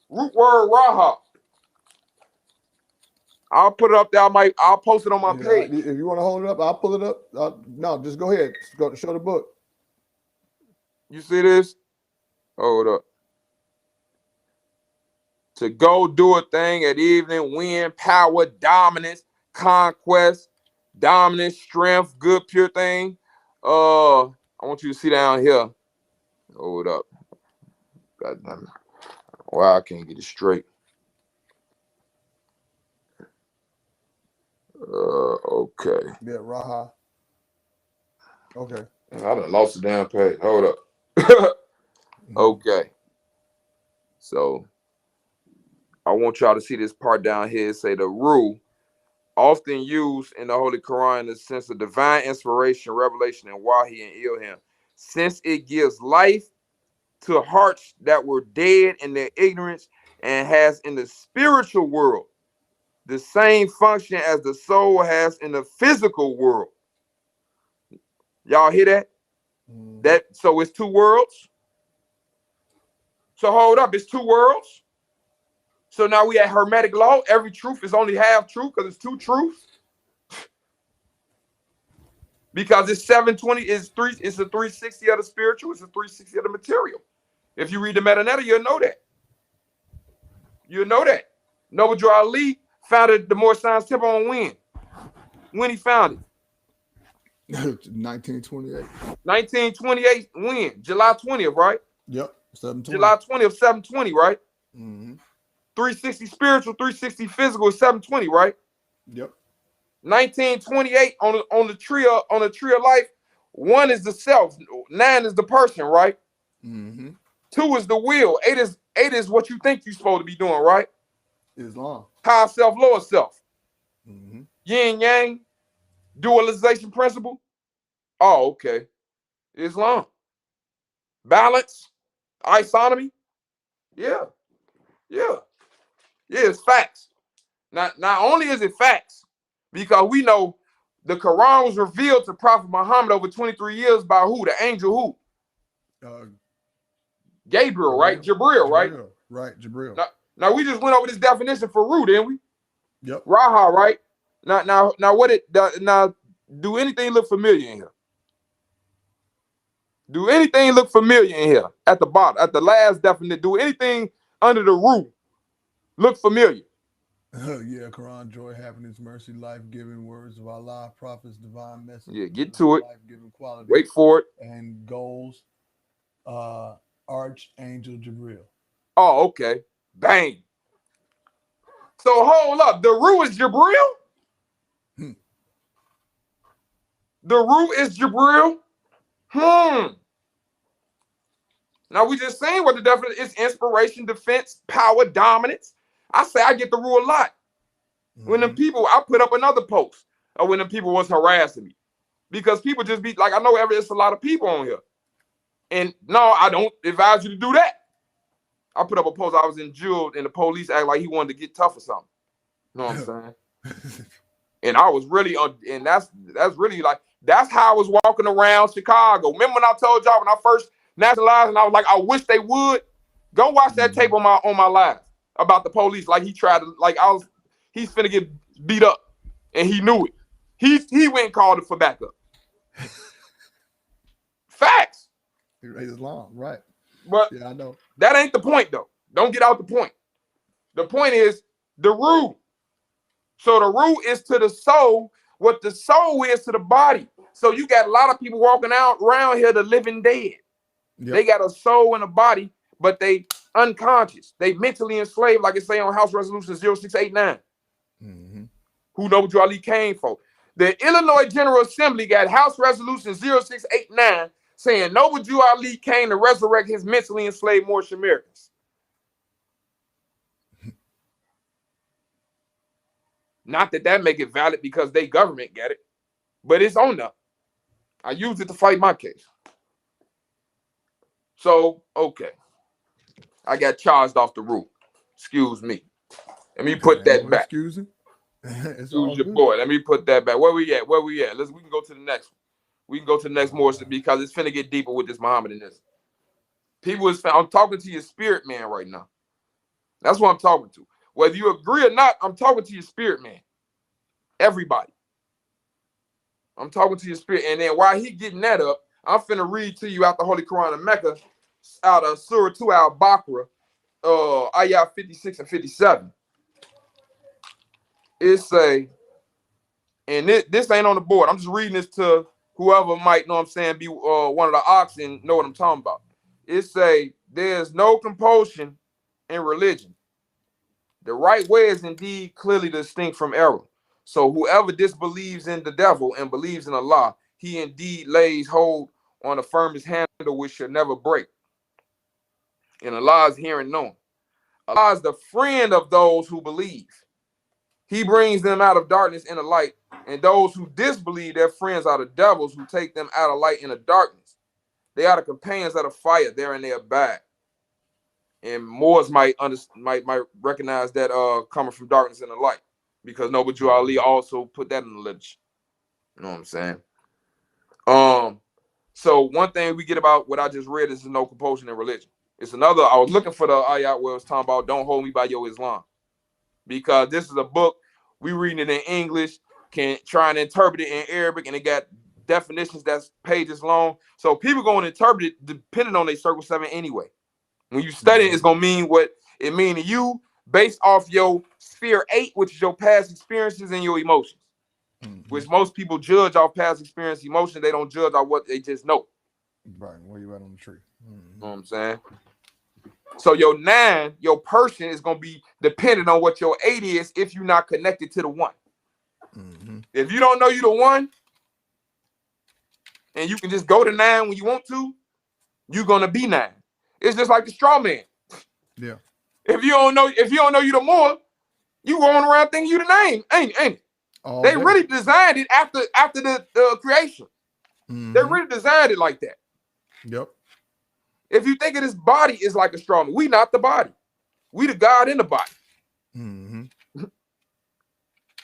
A: Root word raha. I'll put it up there. I'll post it on my page.
C: If you want to hold it up, I'll pull it up. No, just go ahead. Just go show the book.
A: You see this? Hold up. To go do a thing at evening, win, power, dominance, conquest, dominance, strength, good, pure thing. I want you to see down here. Hold up. God damn it. Wow, I can't get it straight. Okay.
C: Yeah, Raha. Okay.
A: I done lost the damn page. Hold up. Okay. So I want y'all to see this part down here. Say the rule, often used in the Holy Quran in the sense of divine inspiration, revelation, and wahi and ilham, since it gives life to hearts that were dead in their ignorance and has in the spiritual world the same function as the soul has in the physical world. Y'all hear that? So it's 2 worlds. So hold up, it's 2 worlds. So now we at Hermetic law. Every truth is only half truth because it's 2 truths. Because it's 720, it's a 360 of the spiritual, it's a 360 of the material. If you read the Metanetta, you'll know that. You'll know that. Noble Drew Ali founded the Moorish Science Temple on when he founded it.
C: 1928.
A: 1928 when? July 20th, right?
C: Yep. 720.
A: July 20th, 720, right? 360 spiritual, 360 physical is 720, right?
C: Yep.
A: 1928 on the tree of life. 1 is the self, 9 is the person, right? 2 is the will. 8 is what you think you're supposed to be doing, right?
C: Islam.
A: High self, lower self. Yin yang, dualization principle. Oh, okay. Islam. Balance, isonomy. Yeah. It's facts. Not only is it facts, because we know the Quran was revealed to Prophet Muhammad over 23 years by who? The angel who? Gabriel, right? Jibril, right?
C: Right, Jibril.
A: Now we just went over this definition for root, didn't we?
C: Yep.
A: Raha, right? Now do anything look familiar in here? Do anything look familiar in here? At the bottom, at the last definition, do anything under the root look familiar?
C: Yeah, Quran, joy, happiness, mercy, life-giving words of Allah, prophets, divine message.
A: Yeah, get to it.
C: Life-giving quality.
A: Wait for it.
C: And goals, Archangel Jibril.
A: Oh, okay. Bang. So hold up. The root is Jibril? The root is Jibril? Now we just saying what the definition is: inspiration, defense, power, dominance. I say I get the rule a lot. When them people, I put up another post of when them people was harassing me. Because people just be like, I know there's a lot of people on here. And no, I don't advise you to do that. I put up a post, I was in jail and the police act like he wanted to get tough or something. You know what I'm saying? And I was really and that's really like, that's how I was walking around Chicago. Remember when I told y'all when I first nationalized and I was like, I wish they would? Go watch that tape on my live about the police. Like he tried to, like he's finna get beat up and he knew it. He went and called it for backup. Facts.
C: He raised his law, right?
A: But
C: yeah, I know.
A: That ain't the point though. Don't get out the point. The point is the rule. So the root is to the soul what the soul is to the body. So you got a lot of people walking out around here, the living dead. Yep. They got a soul and a body, but they unconscious. They mentally enslaved, like it say on House Resolution 0689. Mm-hmm. Who Noble Ali came for. The Illinois General Assembly got House Resolution 0689 saying Noble Drew Ali came to resurrect his mentally enslaved Moorish Americans. Not that make it valid because they government got it, but it's on them. I used it to fight my case. So, okay. I got charged off the roof. Excuse me. Let me put that back.
C: Excuse me. It's
A: all your good. Boy. Let me put that back. Where we at? We can go to the next one. We can go to the next more because it's finna get deeper with this Muhammadanism. I'm talking to your spirit man right now. That's what I'm talking to. Whether you agree or not, I'm talking to your spirit man. Everybody. I'm talking to your spirit. And then while he getting that up, I'm finna read to you out the Holy Quran of Mecca, out of Surah 2 al-Baqarah, ayah 56 and 57. It say, and this ain't on the board. I'm just reading this to whoever might, know what I'm saying, be one of the ox and know what I'm talking about. It say, there's no compulsion in religion. The right way is indeed clearly distinct from error. So whoever disbelieves in the devil and believes in Allah, he indeed lays hold on the firmest handle which shall never break. And Allah is hearing known. Allah is the friend of those who believe. He brings them out of darkness into light, and those who disbelieve, their friends are the devils who take them out of light into darkness. They are the companions of the fire, therein they abide. And Moors might recognize that coming from darkness into light, because Noble Drew Ali also put that in the literature. You know what I'm saying? So one thing we get about what I just read is no compulsion in religion. It's another. I was looking for the ayat where it was talking about don't hold me by your Islam, because this is a book we reading it in English, can try and interpret it in Arabic, and it got definitions that's pages long. So people going to interpret it depending on their circle 7 anyway. When you study it, it's gonna mean what it mean to you based off your sphere 8, which is your past experiences and your emotions. Which most people judge off past experience, emotion. They don't judge off what they just know.
C: Right, where you at on the tree.
A: You know what I'm saying? So your 9, your person is going to be dependent on what your 8 is if you're not connected to the 1. If you don't know you the 1, and you can just go to 9 when you want to, you're going to be 9. It's just like the straw man.
C: Yeah.
A: If you don't know you the more, you going around thinking you the name, ain't it? They really designed it after the creation. They really designed it like that.
C: Yep.
A: If you think of this body is like a straw man, we not the body. We the God in the body.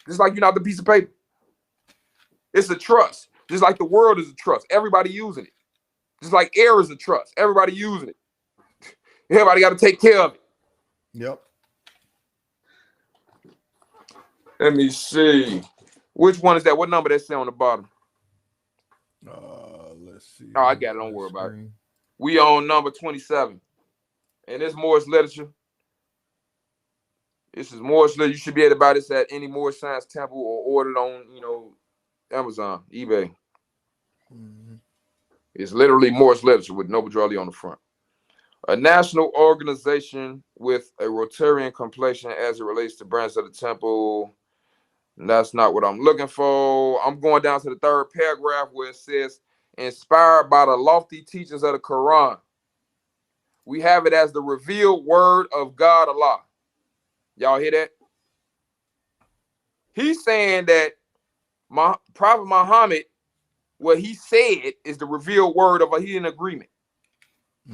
A: Just like you're not the piece of paper. It's a trust. Just like the world is a trust. Everybody using it. Just like air is a trust. Everybody using it. Everybody got to take care of it.
C: Yep.
A: Let me see. Which one is that? What number that say on the bottom?
C: Let's see.
A: Oh, I got it. Don't worry about it. We on number 27. And this Moorish literature. This is Moorish literature. You should be able to buy this at any Moorish Science Temple or order it on, Amazon, eBay. It's literally Moorish literature with Noble Drew Ali on the front. A national organization with a Rotarian complexion as it relates to branches of the temple. That's not what I'm looking for. I'm going down to the 3rd paragraph where it says, inspired by the lofty teachings of the Quran. We have it as the revealed word of God Allah. Y'all hear that? He's saying that Prophet Muhammad, what he said is the revealed word of a hidden agreement.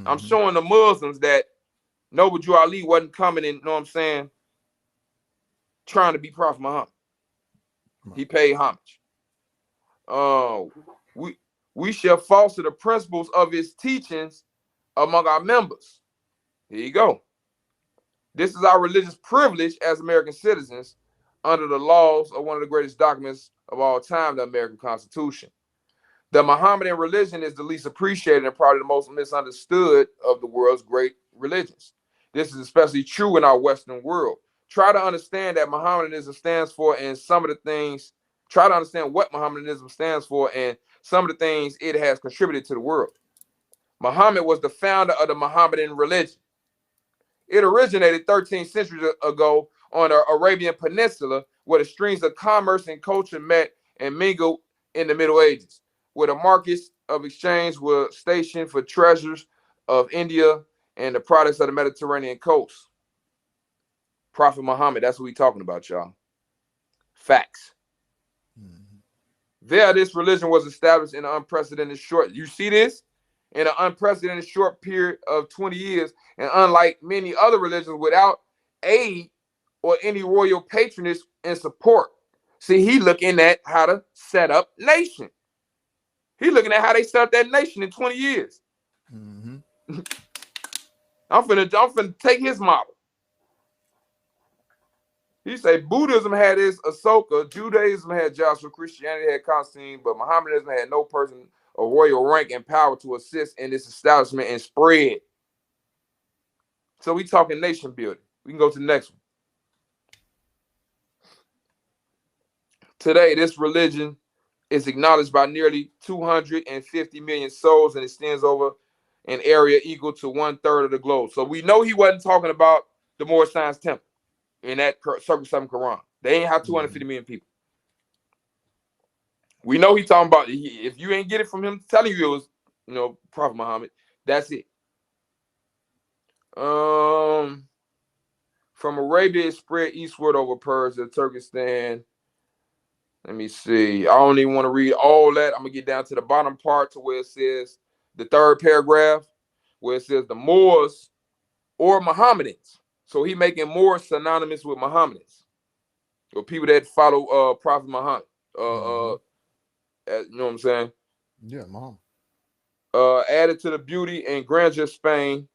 A: I'm showing the Muslims that Noble Drew Ali wasn't coming in, trying to be Prophet Muhammad. He paid homage. We shall foster the principles of his teachings among our members. Here you go. This is our religious privilege as American citizens under the laws of one of the greatest documents of all time, the American Constitution. The Muhammadan religion is the least appreciated and probably the most misunderstood of the world's great religions. This is especially true in our Western world, try to understand that Mohammedanism stands for, and some of the things, try to understand what Mohammedanism stands for and some of the things it has contributed to the world. Muhammad was the founder of the Mohammedan religion. It originated 13 centuries ago on the Arabian Peninsula, where the streams of commerce and culture met and mingled in the Middle Ages, where the markets of exchange were stationed for treasures of India and the products of the Mediterranean coast. Prophet Muhammad, that's what we talking about, y'all. Facts. Mm-hmm. There, this religion was established in an unprecedented short. You see this? In an unprecedented short period of 20 years, and unlike many other religions, without aid or any royal patronage and support. See, he looking at how to set up nation. He looking at how they set up that nation in 20 years. Mm-hmm. I'm finna take his model. He say Buddhism had its Ahsoka, Judaism had Joshua, Christianity had Constantine, but Mohammedanism had no person of royal rank and power to assist in this establishment and spread. So we talking nation building. We can go to the next one. Today, this religion is acknowledged by nearly 250 million souls and extends over an area equal to 1/3 of the globe. So we know he wasn't talking about the Moorish Science Temple in that Circle 7 Quran. They ain't have 250 million people. We know he's talking about, if you ain't get it from him telling you it was, Prophet Muhammad, that's it. From Arabia, it spread eastward over Persia, Turkestan. Let me see. I don't even want to read all that. I'm going to get down to the bottom part to where it says, the third paragraph, where it says the Moors or Mohammedans. So he making Moors synonymous with Mohammedans, or people that follow Prophet Muhammad. You know what I'm saying?
C: Yeah, Muhammad.
A: Added to the beauty and grandeur of Spain.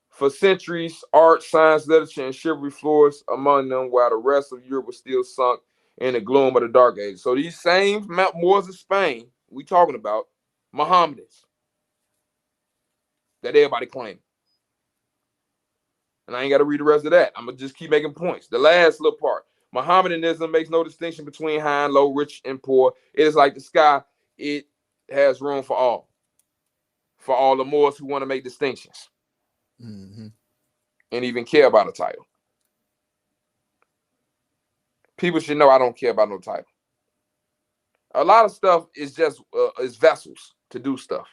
A: For centuries, art, science, literature, and chivalry flourished among them, while the rest of Europe was still sunk in the gloom of the Dark Ages. So these same Moors of Spain we talking about, Mohammedans, that everybody claim. And I ain't got to read the rest of that. I'm going to just keep making points. The last little part. Mohammedanism makes no distinction between high and low, rich and poor. It is like the sky. It has room for all. For all the Moors who want to make distinctions. Mm-hmm. And even care about a title. People should know I don't care about no title. A lot of stuff is just is vessels to do stuff.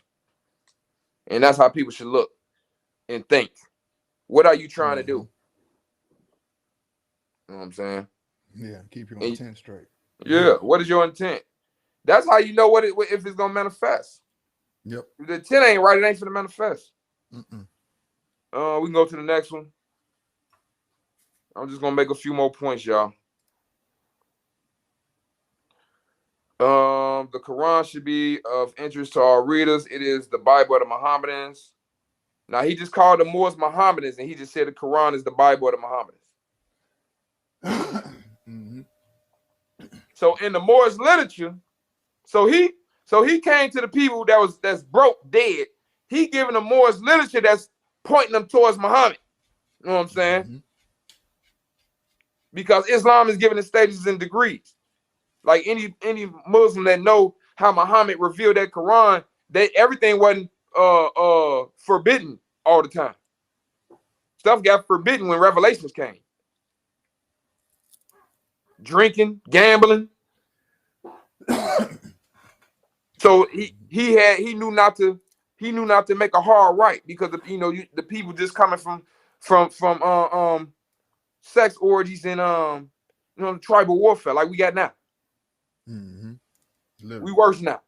A: And that's how people should look and think. What are you trying to do? You know what I'm saying?
C: Yeah, keep your intent straight.
A: Yeah, what is your intent? That's how you know if it's going to manifest.
C: Yep.
A: If the intent ain't right, it ain't going to manifest. Mm-mm. We can go to the next one. I'm just going to make a few more points, y'all. The Quran should be of interest to our readers. It is the Bible of the Mohammedans. Now, he just called the Moors Mohammedans, and he just said the Quran is the Bible of the Mohammedans. Mm-hmm. So in the Moorish literature, so he came to the people that's broke, dead. He giving the Moorish literature that's pointing them towards Muhammad. You know what I'm saying? Mm-hmm. Because Islam is given the stages and degrees. Like any Muslim that know how Muhammad revealed that Quran, that everything wasn't forbidden all the time. Stuff got forbidden when revelations came. Drinking, gambling. So he knew not to make a hard right, because the people just coming from sex orgies and tribal warfare like we got now. Mm-hmm. We worse now.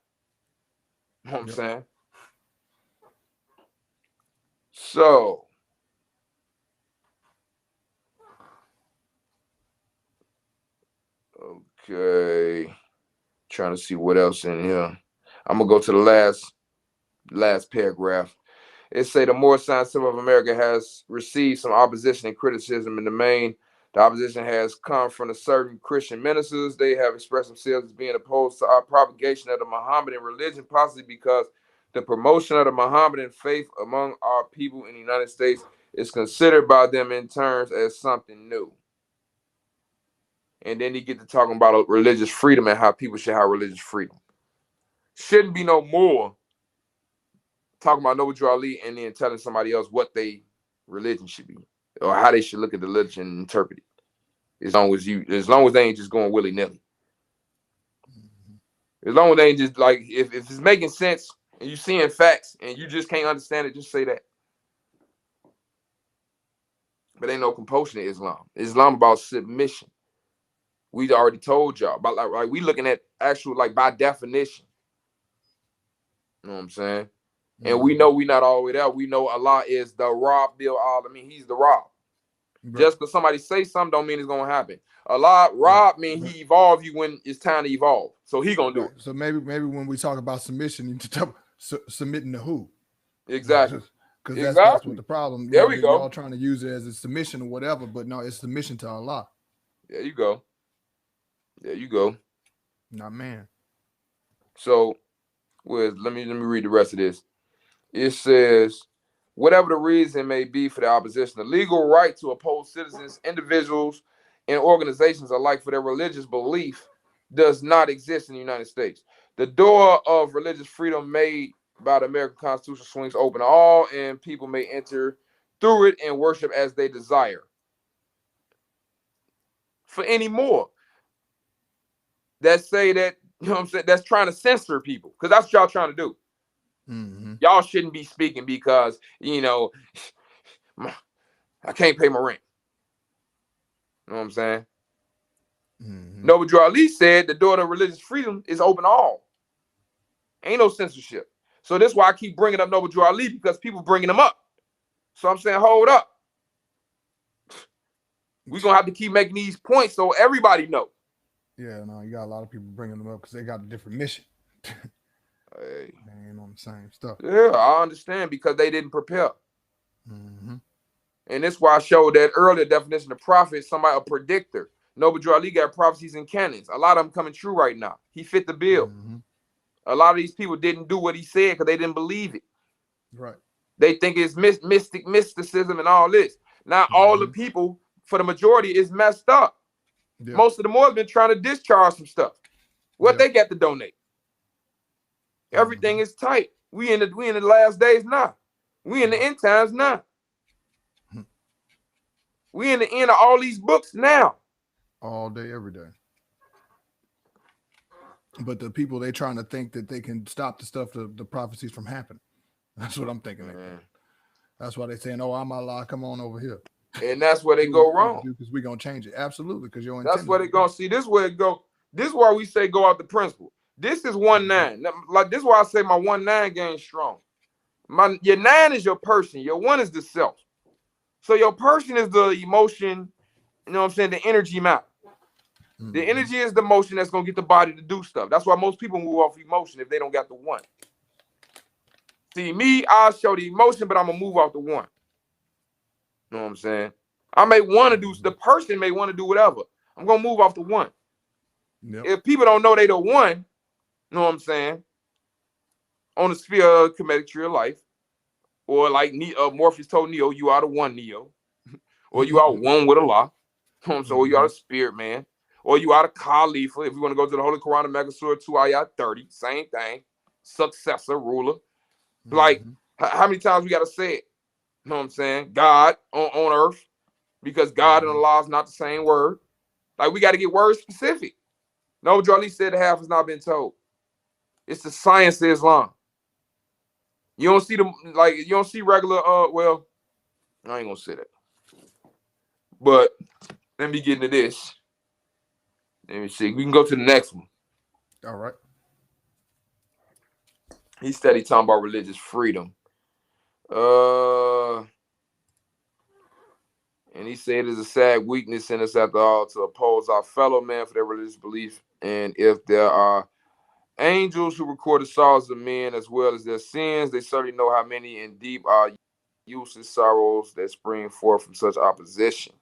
A: You know what I'm saying? So okay, trying to see what else in here. I'm gonna go to the last paragraph. It say the Moorish Science Temple of America has received some opposition and criticism. In the main, the opposition has come from certain Christian ministers. They have expressed themselves as being opposed to our propagation of the Mohammedan religion, possibly because the promotion of the Mohammedan faith among our people in the United States is considered by them in terms as something new. And then he get to talking about religious freedom and how people should have religious freedom. Shouldn't be no more talking about Noble Drew Ali and then telling somebody else what they religion should be or how they should look at the religion and interpret it. As long as they ain't just going willy-nilly. As long as they ain't just like if it's making sense and you seeing facts and you just can't understand it, just say that. But ain't no compulsion in Islam. Islam about submission. We already told y'all about like we looking at actual like by definition. You know what I'm saying? And we know we not all the way there. We know Allah is the Rabb bil Alamin. He's the Rabb. Right. Just because somebody say something don't mean it's gonna happen. Allah Rabb mean he evolve you when it's time to evolve. So he gonna do it.
C: So maybe when we talk about submission, you need to talk submitting to who?
A: Exactly.
C: Because that's what the problem.
A: There we go.
C: Y'all trying to use it as a submission or whatever, but no, it's submission to Allah.
A: There you go. There you go.
C: Not man.
A: So, let me read the rest of this. It says, whatever the reason may be for the opposition, the legal right to oppose citizens, individuals, and organizations alike for their religious belief does not exist in the United States. The door of religious freedom made by the American Constitution swings open to all, and people may enter through it and worship as they desire. For any more that say that, you know what I'm saying, that's trying to censor people, because that's what y'all trying to do. Y'all shouldn't be speaking because, you know, I can't pay my rent. You know what I'm saying? Noble Drew Ali said the door to religious freedom is open to all. Ain't no censorship. So that's why I keep bringing up Noble Drew Ali, because people bringing him up. So I'm saying, hold up. We're going to have to keep making these points so everybody know.
C: Yeah, no, you got a lot of people bringing them up because they got a different mission.
A: Hey.
C: They ain't on the same stuff.
A: Yeah, I understand, because they didn't prepare. And that's why I showed that earlier definition of prophet, somebody, a predictor. Noble Drew Ali got prophecies and canons. A lot of them coming true right now. He fit the bill. A lot of these people didn't do what he said because they didn't believe it.
C: Right.
A: They think it's mysticism and all this. Now, all the people, for the majority, is messed up. Yeah. Most of them have been trying to discharge some stuff. What they got to donate? Everything is tight. We in the last days now. We in the end times now. We in the end of all these books now.
C: All day, every day. But the people, they trying to think that they can stop the stuff, the prophecies from happening. That's what I'm thinking. That's why they saying, "Oh, I'm Allah, come on over here."
A: And that's where they go wrong.
C: Because we're gonna change it. Absolutely, because you're.
A: That's where they gonna see. This where it go. This is why we say go out the principle. This is 1-9. Like this is why I say my 1-9 game strong. Your 9 is your person. Your 1 is the self. So your person is the emotion. You know what I'm saying? The energy matter. The energy is the motion that's gonna get the body to do stuff. That's why most people move off emotion if they don't got the 1. See me, I'll show the emotion, but I'm gonna move off the 1. You know what I'm saying? I may want to do, the person may want to do whatever. I'm gonna move off the 1. If people don't know they the 1, you know what I'm saying? On the sphere of comedic tree of life, or like Morpheus told Neo, you are the 1, Neo, or you are 1 with Allah. You know what I'm saying? Or you are the spirit man. Or you are the Khalifa, if you want to go to the Holy Quran, Mecca Surah 2 Ayat 30, same thing. Successor, ruler. Like, how many times we got to say it? You know what I'm saying? God on earth, because God and Allah is not the same word. Like, we got to get word specific. No, Drew said the half has not been told. It's the science of Islam. You don't see you don't see regular, well, I ain't going to say that. But let me get into this. Let me see. We can go to the next one.
C: All right.
A: He studied talking about religious freedom. And he said it's a sad weakness in us after all to oppose our fellow man for their religious belief. And if there are angels who record the sorrows of men as well as their sins, they certainly know how many and deep are useless sorrows that spring forth from such opposition.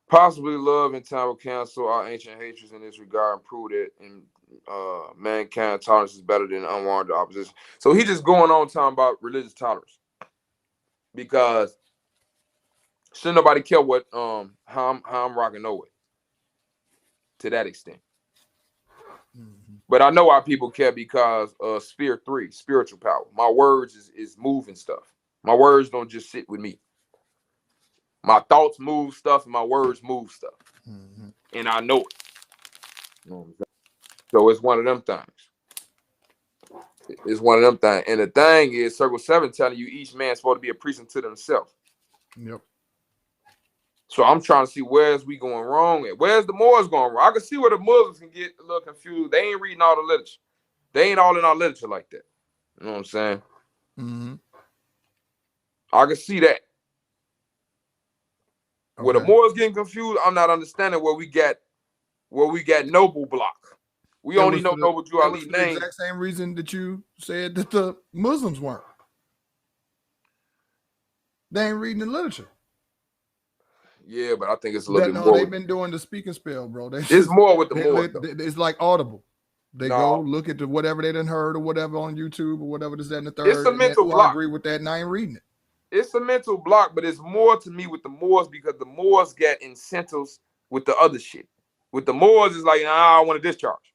A: Possibly love and time will cancel our ancient hatreds in this regard and prove that in mankind tolerance is better than unwarranted opposition. So he just going on talking about religious tolerance, because shouldn't nobody care what how I'm rocking no way. to that extent. But I know why people care, because Spirit 3, spiritual power. My words is moving stuff. My words don't just sit with me. My thoughts move stuff, and my words move stuff. And I know it. You know what I'm saying? So it's one of them things. It's one of them things. And the thing is, Circle 7 telling you each man's supposed to be a priest unto themselves.
C: Yep.
A: So I'm trying to see where's we going wrong at. Where's the Moors going wrong? I can see where the Muslims can get a little confused. They ain't reading all the literature. They ain't all in our literature like that. You know what I'm saying? I can see that. Okay. Where the Moors getting confused, I'm not understanding where we got Noble Block. We only know Noble Drew Ali name.
C: The exact same reason that you said that the Muslims weren't. They ain't reading the literature.
A: Yeah, but I think it's a little bit more.
C: No, they've been doing the speaking spell, bro.
A: It's more with the Moors.
C: It's like Audible. They go look at whatever they done heard or whatever on YouTube or whatever this, that, and the third.
A: It's a mental block.
C: I agree with that, and I ain't reading it.
A: It's a mental block, but it's more to me with the Moors, because the Moors get incentives with the other shit. With the Moors, it's like, nah, I want to discharge.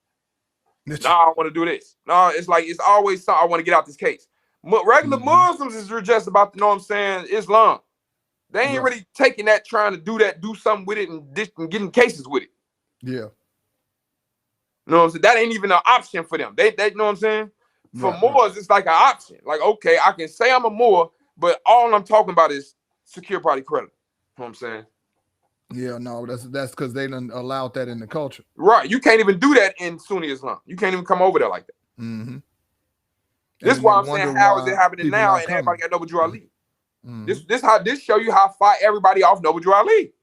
A: Nah, I want to do this. Nah, it's like, it's always something, I want to get out this case. Regular Muslims is just about, you know what I'm saying, Islam. They ain't really taking that, trying to do something with it and getting cases with it.
C: Yeah.
A: You know what I'm saying? That ain't even an option for them. They you know what I'm saying? For Moors, it's like an option. Like, okay, I can say I'm a Moor, but all I'm talking about is secure party credit. You know what I'm saying?
C: Yeah, no, that's because they done allowed that in the culture.
A: Right. You can't even do that in Sunni Islam. You can't even come over there like that. This is why I'm saying, how is it happening now and everybody got Noble Drew Ali? This show you how far everybody off Noble Drew Ali.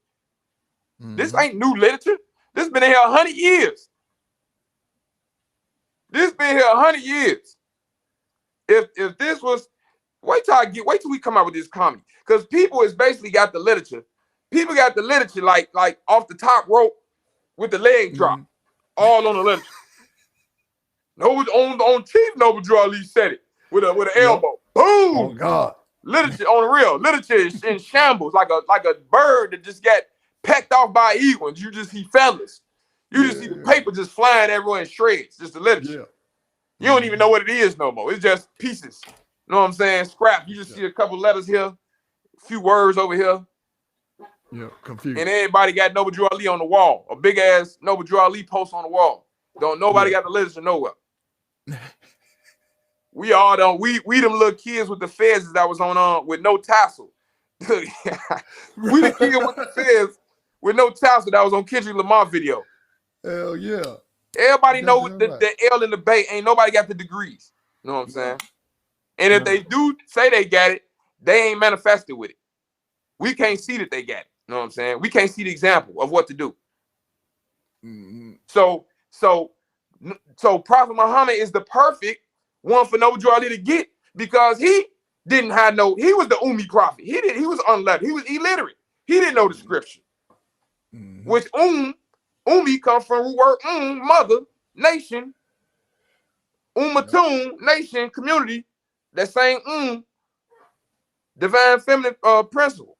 A: This ain't new literature. This been in here 100 years. This been here 100 years. If this was, wait till we come out with this comedy. Because people is basically got the literature. People got the literature like off the top rope with the leg drop. All on the literature. On Chief Noble Drew Ali said it with an elbow. Boom!
C: Oh God.
A: Literature on the real. Literature is in shambles, like a bird that just got pecked off by eagles. You just see feathers. You just see the paper just flying everywhere in shreds. Just the literature. You don't even know what it is no more. It's just pieces. You know what I'm saying? Scrap. You just see a couple letters here, a few words over here.
C: Yeah, confused.
A: And everybody got Noble Drew Ali on the wall. A big ass Noble Drew Ali post on the wall. Nobody got the literature nowhere. We all don't. We them little kids with the fez that was on with no tassel. We the kid with the fez with no tassel that was on Kendrick Lamar video.
C: Hell yeah.
A: Everybody know the L in the Bay. Ain't nobody got the degrees. You know what I'm saying? And if they do say they got it, they ain't manifested with it. We can't see that they got it. You know what I'm saying? We can't see the example of what to do. So Prophet Muhammad is the perfect one for Noble Drew Ali to get, because he didn't have he was the Ummi prophet. He was unlettered. He was illiterate. He didn't know the scripture. Which Ummi comes from the word mother, nation, Ummatun, nation, community, that same divine feminine principle.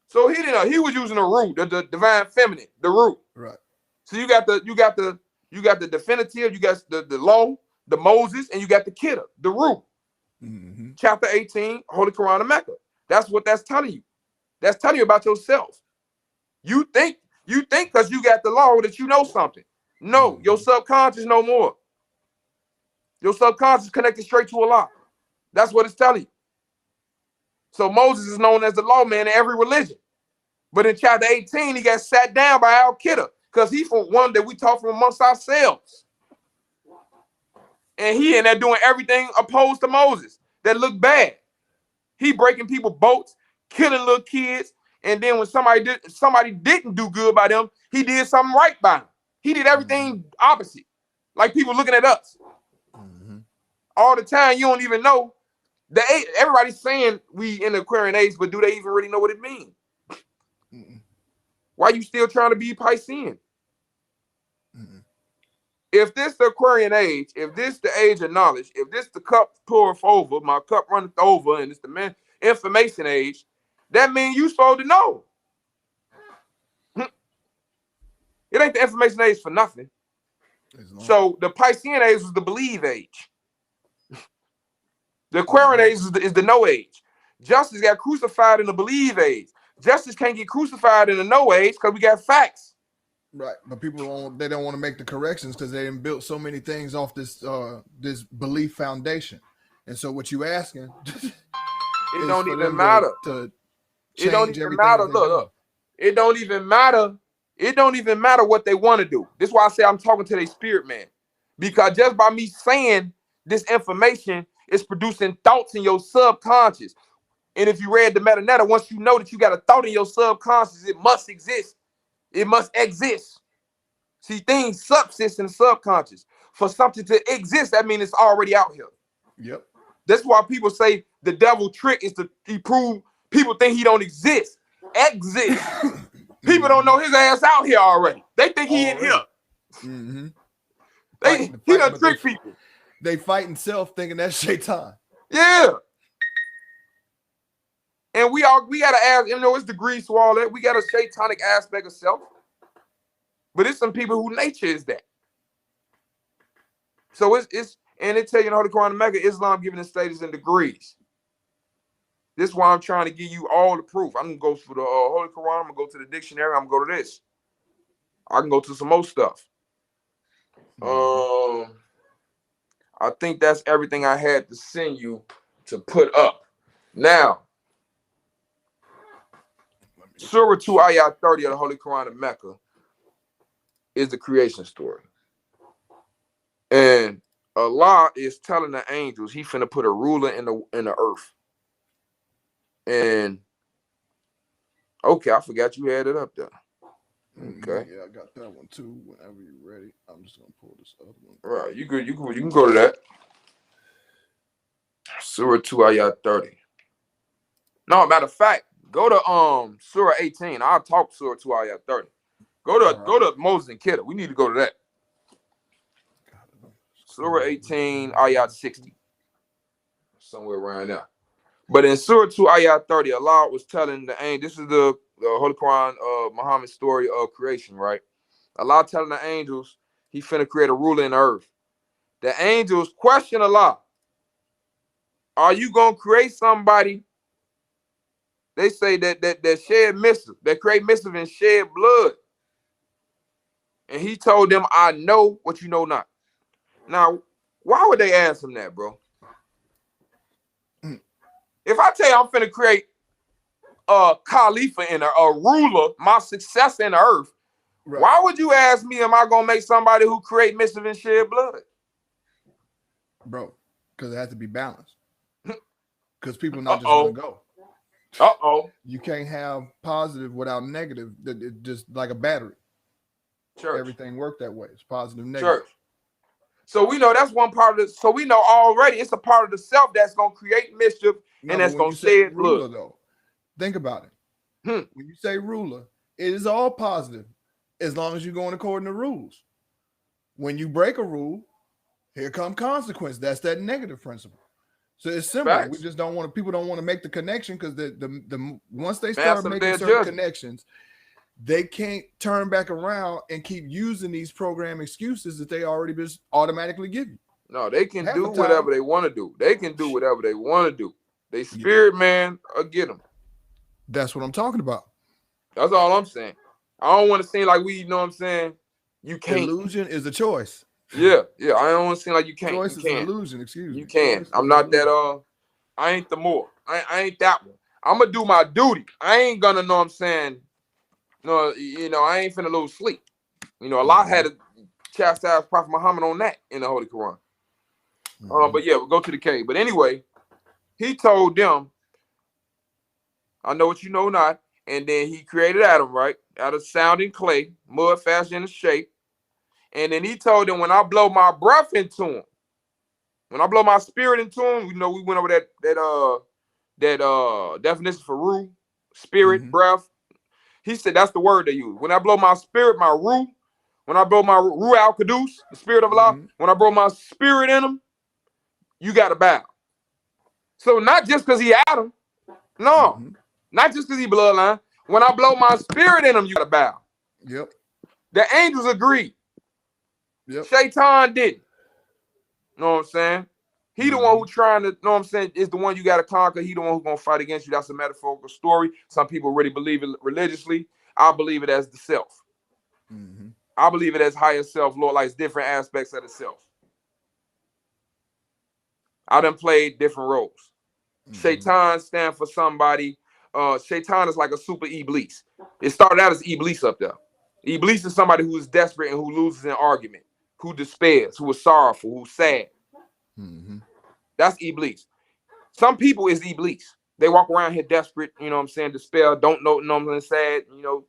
A: So he didn't know. He was using the root, the divine feminine, the root.
C: Right.
A: So you got the definitive, you got the law, the Moses, and you got the Kiddah, the root. Chapter 18, Holy Quran of Mecca. That's what that's telling you. That's telling you about yourself. You think because you got the law that you know something. No, your subconscious no more. Your subconscious connected straight to Allah. That's what it's telling you. So Moses is known as the lawman in every religion. But in chapter 18, he got sat down by Al-Qaeda because he's from one that we taught from amongst ourselves. And he in there doing everything opposed to Moses that looked bad. He breaking people's boats, killing little kids. And then when somebody didn't do good by them, he did something right by them. He did everything opposite. Like people looking at us. All the time, you don't even know. Everybody's saying we in the Aquarian age, but do they even really know what it means? Why you still trying to be Piscean? If this the Aquarian age, if this the age of knowledge, if this the cup poureth over, my cup runneth over, and it's the information age, that means you supposed to know. It ain't the information age for nothing. So the Piscean age was the believe age. The Aquarian age is the know age. Justice got crucified in the believe age. Justice can't get crucified in the know age because we got facts.
C: Right, but people don't want to make the corrections because they done built so many things off this this belief foundation. And so what you asking?
A: It don't even matter. It don't even matter. Look, it don't even matter. It don't even matter what they want to do. This is why I say I'm talking to their spirit man, because just by me saying this information, it's producing thoughts in your subconscious. And if you read the metanoia, once you know that you got a thought in your subconscious, it must exist. It must exist. See, things subsist in the subconscious. For something to exist, that means it's already out here.
C: Yep.
A: That's why people say the devil trick is to prove people think he don't exist. Exist. People don't know his ass out here already. They think he in here.
C: Mm-hmm.
A: He done trick people.
C: They fighting self thinking that's shaitan.
A: Yeah. And we gotta ask, it's degrees to all that. We got a shaitanic aspect of self. But it's some people whose nature is that. So it's and they tell you in the Holy Quran and Mecca, Islam giving it status and degrees. This is why I'm trying to give you all the proof. I'm gonna go for the Holy Quran, I'm gonna go to the dictionary, I'm gonna go to this. I can go to some more stuff. I think that's everything I had to send you to put up. Now, Surah 2 Ayat 30 of the Holy Quran of Mecca is the creation story. And Allah is telling the angels he finna put a ruler in the earth. And okay, I forgot you had it up there. Okay.
C: Yeah, I got that one too. Whenever you're ready, I'm just gonna pull this other one.
A: Right, you can go to that. Surah 2 Ayat 30. No, matter of fact, go to Surah 18. I'll talk Surah 2 Ayat 30. Go to Moses and Kidda. We need to go to that. Surah 18, Ayat 60. Somewhere around there. But in Surah 2, Ayat 30, Allah was telling the angel, this is the Holy Quran Muhammad's story of creation, right? Allah telling the angels he finna create a ruler in the earth. The angels question Allah. Are you gonna create somebody? They say that shed mischief, that create mischief and shed blood. And he told them, I know what you know not. Now, why would they ask him that, bro? If I tell you I'm finna create a Khalifa and a ruler, my successor in the earth, right, why would you ask me, am I gonna make somebody who create mischief and shed blood?
C: Bro, because it has to be balanced. Because people are not just gonna go. You can't have positive without negative. It's just like a battery. Church. Everything worked that way. It's positive, negative. Church.
A: So we know that's one part of the. So we know already it's a part of the self that's gonna create mischief and that's gonna shed blood.
C: Though, think about it. When you say ruler, it is all positive as long as you're going according to rules. When you break a rule, here come consequence. That's that negative principle. So it's simple. Facts. We just don't want to. People don't want to make the connection because the once they start making certain connections, they can't turn back around and keep using these program excuses that they already just automatically give you.
A: No, they can do whatever they want to do. They can do whatever they want to do. They spirit man or get them.
C: That's what I'm talking about.
A: That's all I'm saying. I don't want to seem like we, you know what I'm saying? You can't.
C: Illusion is a choice.
A: Yeah. I don't want to seem like you can't.
C: Choice is an illusion. Excuse me.
A: You can. I'm not that. I ain't the more. I ain't that one. I'm gonna do my duty. I ain't gonna know what I'm saying. No, I ain't finna lose sleep. Allah had to chastise Prophet Muhammad on that in the Holy Quran. But yeah, we'll go to the cave. But anyway, he told them, I know what you know not. And then he created Adam, right? Out of sounding clay, mud fashioned in shape. And then he told them, when I blow my breath into him, when I blow my spirit into him, we went over that definition for ruh, spirit, breath. He said that's the word they use. When I blow my spirit, my ruh, when I blow my ruh al-Qudus, the spirit of Allah, when I blow my spirit in him, you got to bow. So not just because he Adam, no, not just because he bloodline. When I blow my spirit in him, you got to bow.
C: Yep.
A: The angels agreed.
C: Yep.
A: Shaitan didn't. Know what I'm saying? He the one who trying to, know what I'm saying, is the one you got to conquer. He the one who's going to fight against you. That's a metaphorical story. Some people really believe it religiously. I believe it as the self. I believe it as higher self, Lord, like different aspects of the self. I done played different roles. Shaitan stand for somebody. Shaitan is like a super Iblis. It started out as Iblis up there. Iblis is somebody who is desperate and who loses an argument, who despairs, who is sorrowful, who's sad. That's Iblis. Some people is Iblis. They walk around here desperate, you know what I'm saying, despair, don't know what I'm saying, sad, you know.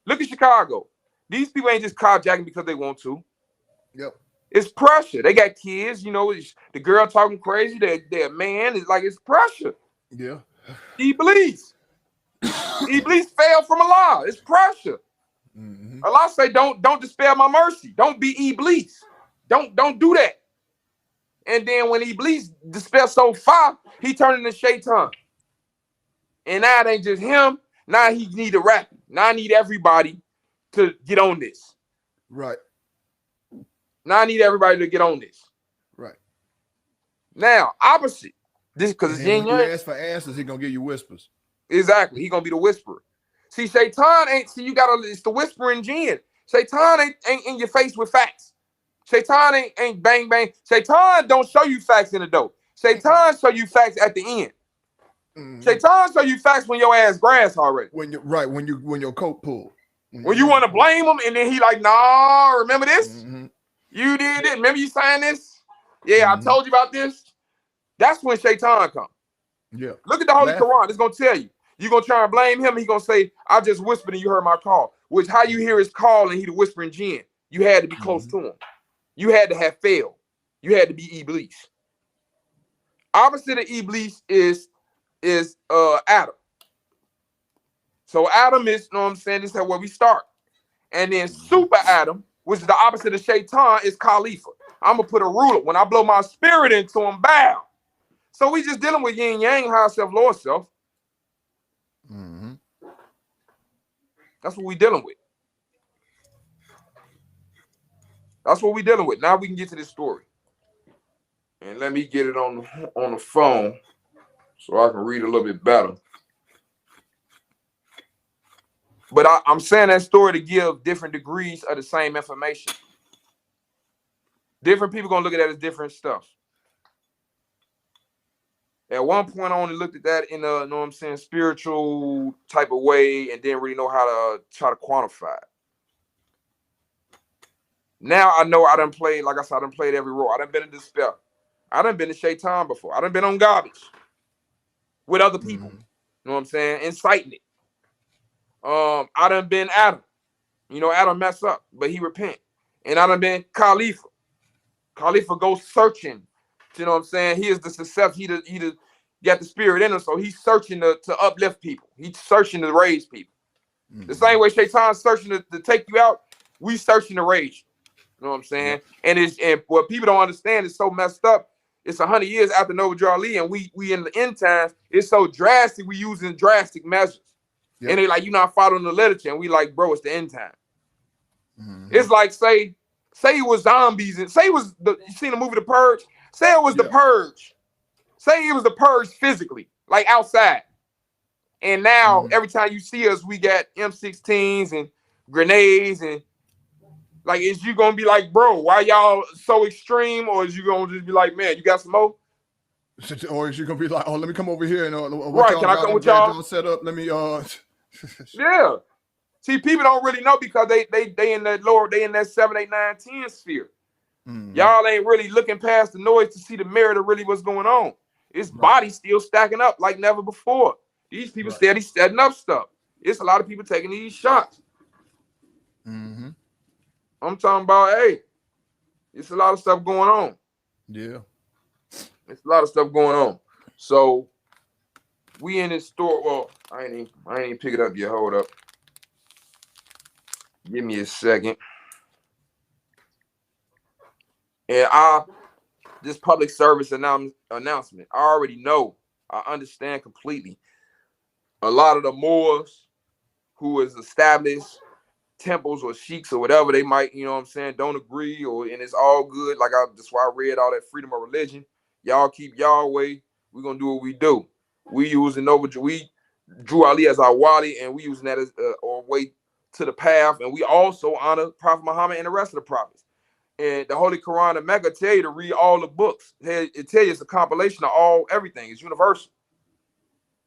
A: Look at Chicago. These people ain't just carjacking because they want to.
C: Yep.
A: It's pressure. They got kids, you know, the girl talking crazy, their man, is like, it's pressure.
C: Yeah.
A: Iblis. Iblis fell from Allah. It's pressure. Allah say, don't despair my mercy. Don't be Iblis. Don't do that. And then when Iblis despair so far, he turned into Shaitan. And now it ain't just him. Now he need a rap. Now I need everybody to get on this.
C: Right.
A: Now I need everybody to get on this.
C: Right.
A: Now, opposite. This because it's yin
C: when you
A: yang.
C: ask for answers, he gonna give you whispers.
A: Exactly. He gonna be the whisperer. See, Shaitan ain't, see, you gotta, it's the whispering jinn. Shaitan ain't in your face with facts. Shaitan ain't bang bang. Shaitan don't show you facts in the dope. Shaitan show you facts at the end. Shaitan show you facts when your ass grass already.
C: When your coat pulled.
A: When you want to blame him, and then he like, nah, remember this? You did it. Remember you signed this? Yeah, I told you about this. That's when Shaitan come.
C: Yeah.
A: Look at the Holy Quran. It's gonna tell you. You're gonna try and blame him. He gonna say, I just whispered and you heard my call. Which how you hear his call and he the whispering jinn. You had to be close to him. You had to have failed. You had to be Iblis. Opposite of Iblis is Adam. So Adam is, you know what I'm saying, this is where we start. And then Super Adam, which is the opposite of Shaitan, is Khalifa. I'm gonna put a ruler. When I blow my spirit into him, bow. So we just dealing with yin yang, high self, lower self. That's what we dealing with. That's what we dealing with. Now we can get to this story. And let me get it on the phone so I can read a little bit better. But I'm saying that story to give different degrees of the same information. Different people gonna look at that as different stuff. At one point, I only looked at that in a, you know what I'm saying, spiritual type of way and didn't really know how to try to quantify it. Now I know I done played, like I said, I done played every role. I done been in despair. I done been in Shaitan before. I done been on garbage with other people. You know what I'm saying? Inciting it. I done been Adam. You know, Adam mess up, but he repent. And I done been Khalifa. Khalifa goes searching. You know what I'm saying? He is the success. He got the spirit in him, so he's searching to uplift people. He's searching to raise people. The same way Shaitan's searching to take you out, we searching to raise you. You know what I'm saying? And what people don't understand is so messed up. It's 100 years after Noble Ali, and we in the end times. It's so drastic. We using drastic measures, and they like, you not following the literature, and we like, bro, it's the end time. It's like say it was zombies, and say it was you seen the movie The Purge. Say it was the Purge. Say it was the Purge physically, like outside. And now every time you see us, we got M16s and grenades, and like, is you gonna be like, bro, why y'all so extreme, or is you gonna just be like, man, you got some more?
C: Or is you gonna be like, oh, let me come over here and
A: right? Can I come with y'all?
C: Set up. Let me
A: yeah. See, people don't really know because they in that lower, they in that 7, 8, 9, 10 sphere. Y'all ain't really looking past the noise to see the mirror to really what's going on. His body still stacking up like never before. These people steady setting up stuff. It's a lot of people taking these shots. I'm talking about, hey, it's a lot of stuff going on.
C: Yeah.
A: It's a lot of stuff going on. So we in this store. Well, I ain't even pick it up yet. Hold up. Give me a second. And this public service announcement, I already know, I understand completely. A lot of the Moors who is established temples or sheiks or whatever, they might, you know what I'm saying, don't agree, and it's all good. Like that's why I read all that freedom of religion. Y'all keep y'all way. We're gonna do what we do. We drew Ali as our wali, and we using that as our way to the path. And we also honor Prophet Muhammad and the rest of the prophets. And the Holy Quran and Mecca tell you to read all the books. It tell you it's a compilation of everything. It's universal.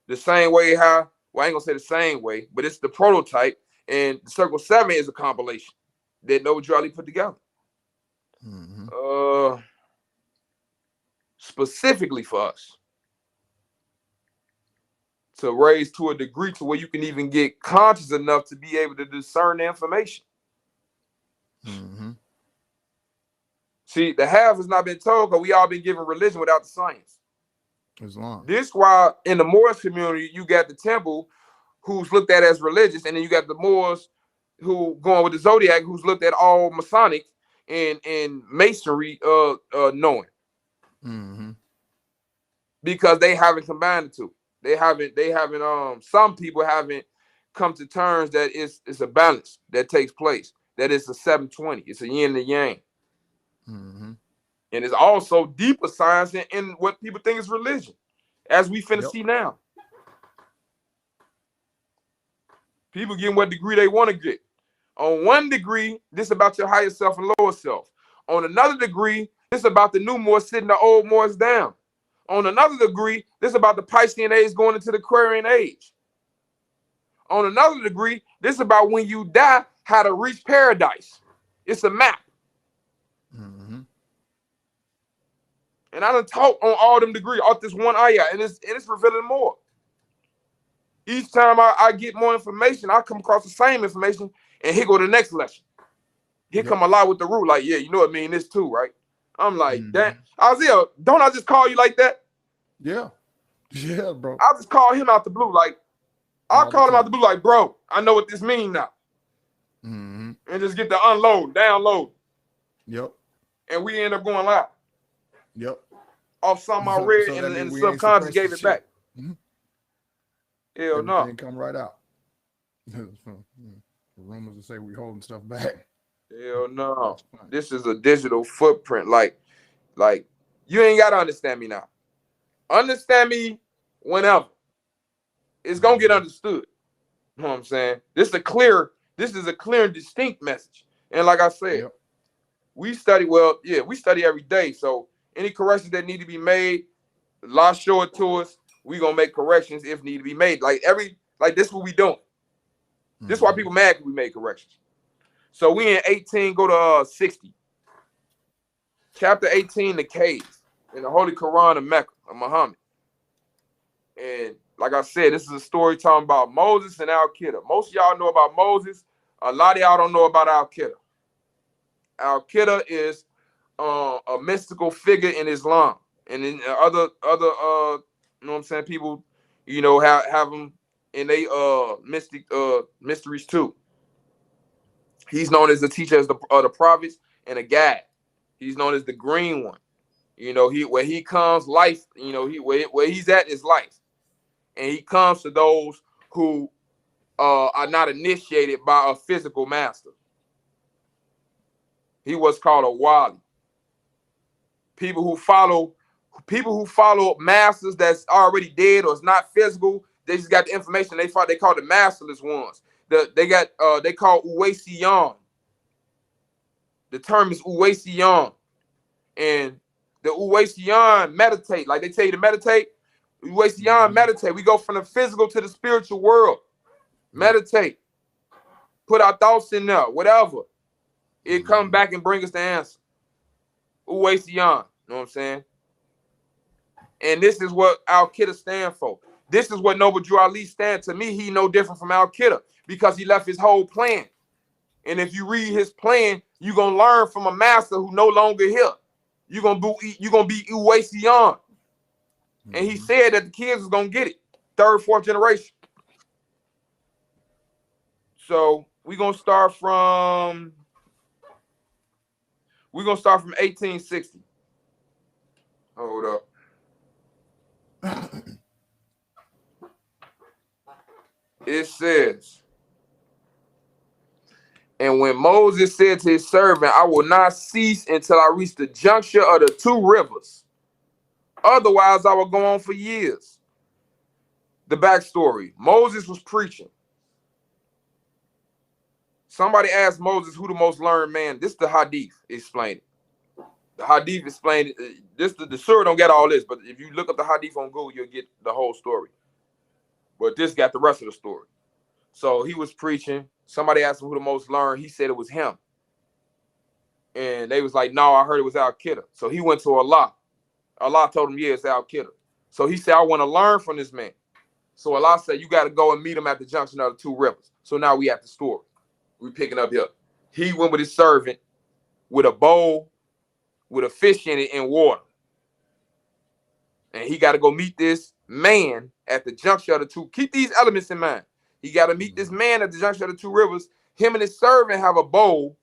A: The same way I ain't gonna say the same way, but it's the prototype. And the Circle 7 is a compilation that Noble Drew Ali put together. Specifically for us. To raise to a degree to where you can even get conscious enough to be able to discern the information. See, the half has not been told because we all been given religion without the science.
C: Islam.
A: This why in the Moors community, you got the temple who's looked at as religious, and then you got the Moors who going with the Zodiac, who's looked at all Masonic and Masonry knowing. Because they haven't combined the two. They haven't some people haven't come to terms that it's a balance that takes place. That it's a 720. It's a yin and a yang. And it's also deeper science in what people think is religion, as we finna see now. People getting what degree they want to get. On one degree, this about your higher self and lower self. On another degree, this about the new Moors sitting the old Moors down. On another degree, this about the Piscean age going into the Aquarian age. On another degree, this about when you die, how to reach paradise. It's a map. And I done taught on all them degrees, off this one ayah, and it's revealing more. Each time I get more information, I come across the same information, and here go the next lesson. Here come Allah with the rule, like, yeah, you know it mean this too, right? I'm like, damn, Isaiah, don't I just call you like that?
C: Yeah, bro.
A: I just call him out the blue, like, I'll call him out the blue, like, bro, I know what this means now. And just get the download. And we end up going live. Off something I read, and the subconscious gave it back. Hell no.
C: Come right out. The rumors that say we holding stuff back.
A: Hell no. This is a digital footprint. Like you ain't gotta understand me now. Understand me whenever. It's gonna get understood. You know what I'm saying? This is a clear and distinct message. And like I said, we study every day. So any corrections that need to be made, Allah show it to us. We gonna make corrections if need to be made. Like this is what we doing. This is why people mad because we make corrections. So we in 18, go to 60. Chapter 18, the caves in the Holy Quran of Mecca of Muhammad. And like I said, this is a story talking about Moses and Al-Qaeda. Most of y'all know about Moses. A lot of y'all don't know about Al-Qaeda. Al-Qaeda is a mystical figure in Islam, and in other you know what I'm saying, people, you know, have them in they mysteries too. He's known as the teacher of the prophets and a guide. He's known as the green one. You know, where he comes, life. You know, where he's at is life, and he comes to those who are not initiated by a physical master. He was called a wali. People who follow masters that's already dead or is not physical, they just got the information. They call the masterless ones. They call Uwaisiyan. The term is Uwaisiyan. And the Uwaisiyan meditate. Like they tell you to meditate. Uwaisiyan meditate. We go from the physical to the spiritual world. Meditate. Put our thoughts in there. Whatever. It come back and bring us the answer. Uwaisiyan. You know what I'm saying? And this is what Al-Qaeda stand for. This is what Noble Drew Ali stand. To me, he no different from Al-Qaeda because he left his whole plan. And if you read his plan, you're gonna learn from a master who no longer here. You're gonna be Uwaisiyan. And he said that the kids was gonna get it. 3rd, 4th generation. So we're gonna start from 1860. Hold up. It says, And when Moses said to his servant, I will not cease until I reach the juncture of the two rivers. Otherwise, I will go on for years. The backstory. Moses was preaching. Somebody asked Moses who the most learned man. This is the Hadith explained it. The Hadith explained it. The surah don't get all this, but if you look up the Hadith on Google, you'll get the whole story. But this got the rest of the story. So he was preaching. Somebody asked him who the most learned. He said it was him. And they was like, no, I heard it was Al-Qaeda. So he went to Allah. Allah told him, yeah, it's Al-Qaeda. So he said, I want to learn from this man. So Allah said, you got to go and meet him at the junction of the two rivers. So now we at the story. We picking up here. He went with his servant with a bowl with a fish in it and water. And he got to go meet this man at the junction of the two. Keep these elements in mind. He got to meet this man at the junction of the two rivers. Him and his servant have a bowl.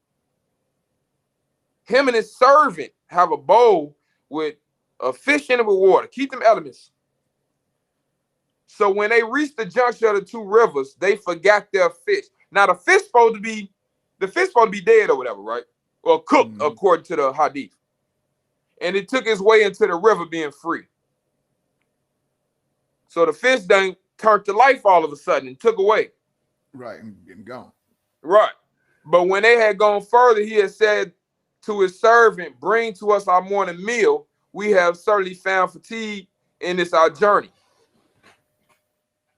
A: Him and his servant have a bowl with a fish in it with water. Keep them elements. So when they reach the junction of the two rivers, they forgot their fish. Now the fish supposed to be dead or whatever, right? Or cooked according to the Hadith. And it took its way into the river being free. So the fish done turned to life all of a sudden and took away.
C: Right, and gone.
A: Right. But when they had gone further, he had said to his servant, bring to us our morning meal. We have certainly found fatigue in this our journey.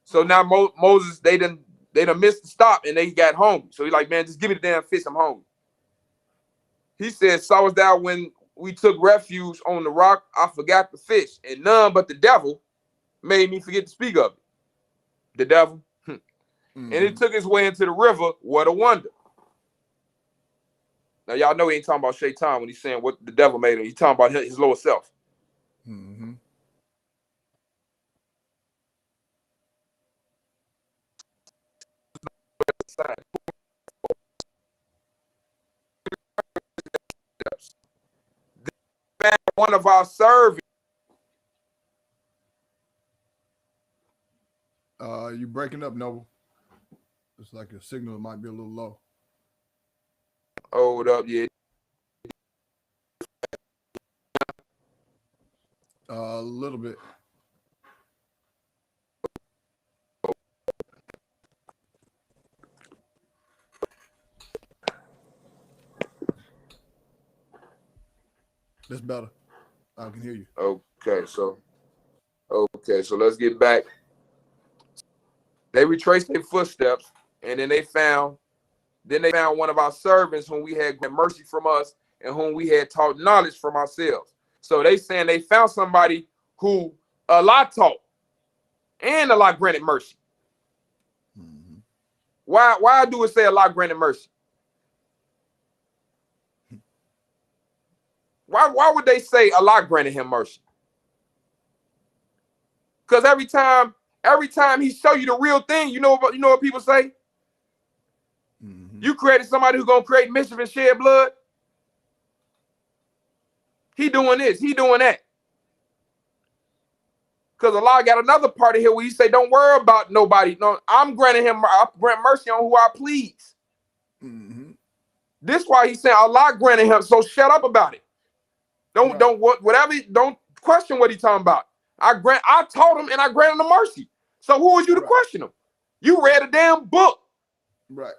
A: So now Moses, they done missed the stop and they got hungry. So he's like, man, just give me the damn fish. I'm hungry. He said, sawest thou when we took refuge on the rock, I forgot the fish, and none but the devil made me forget to speak of it. The devil. And it took its way into the river. What a wonder. Now, y'all know he ain't talking about Shaitan when he's saying what the devil made him. He's talking about his lower self.
C: Mm-hmm.
A: One of our servants.
C: You breaking up, Noble? It's like your signal might be a little low.
A: Hold up, yeah.
C: A little bit. That's better. I can hear you.
A: Okay, so let's get back. They retraced their footsteps, and then they found one of our servants whom we had mercy from us and whom we had taught knowledge from ourselves. So they saying they found somebody who Allah taught and Allah granted mercy.
C: Mm-hmm.
A: Why do it say Allah granted mercy? Why would they say Allah granted him mercy? Because every time he show you the real thing, you know what people say?
C: Mm-hmm.
A: You created somebody who's gonna create mischief and shed blood. He doing this, he doing that. Because Allah got another part of here where he say, don't worry about nobody. No, I grant mercy on who I please.
C: Mm-hmm.
A: This why he's saying Allah granted him, so shut up about it. Don't question what he's talking about. I taught him and I granted him mercy. So who was you to question him? You read a damn book.
C: Right.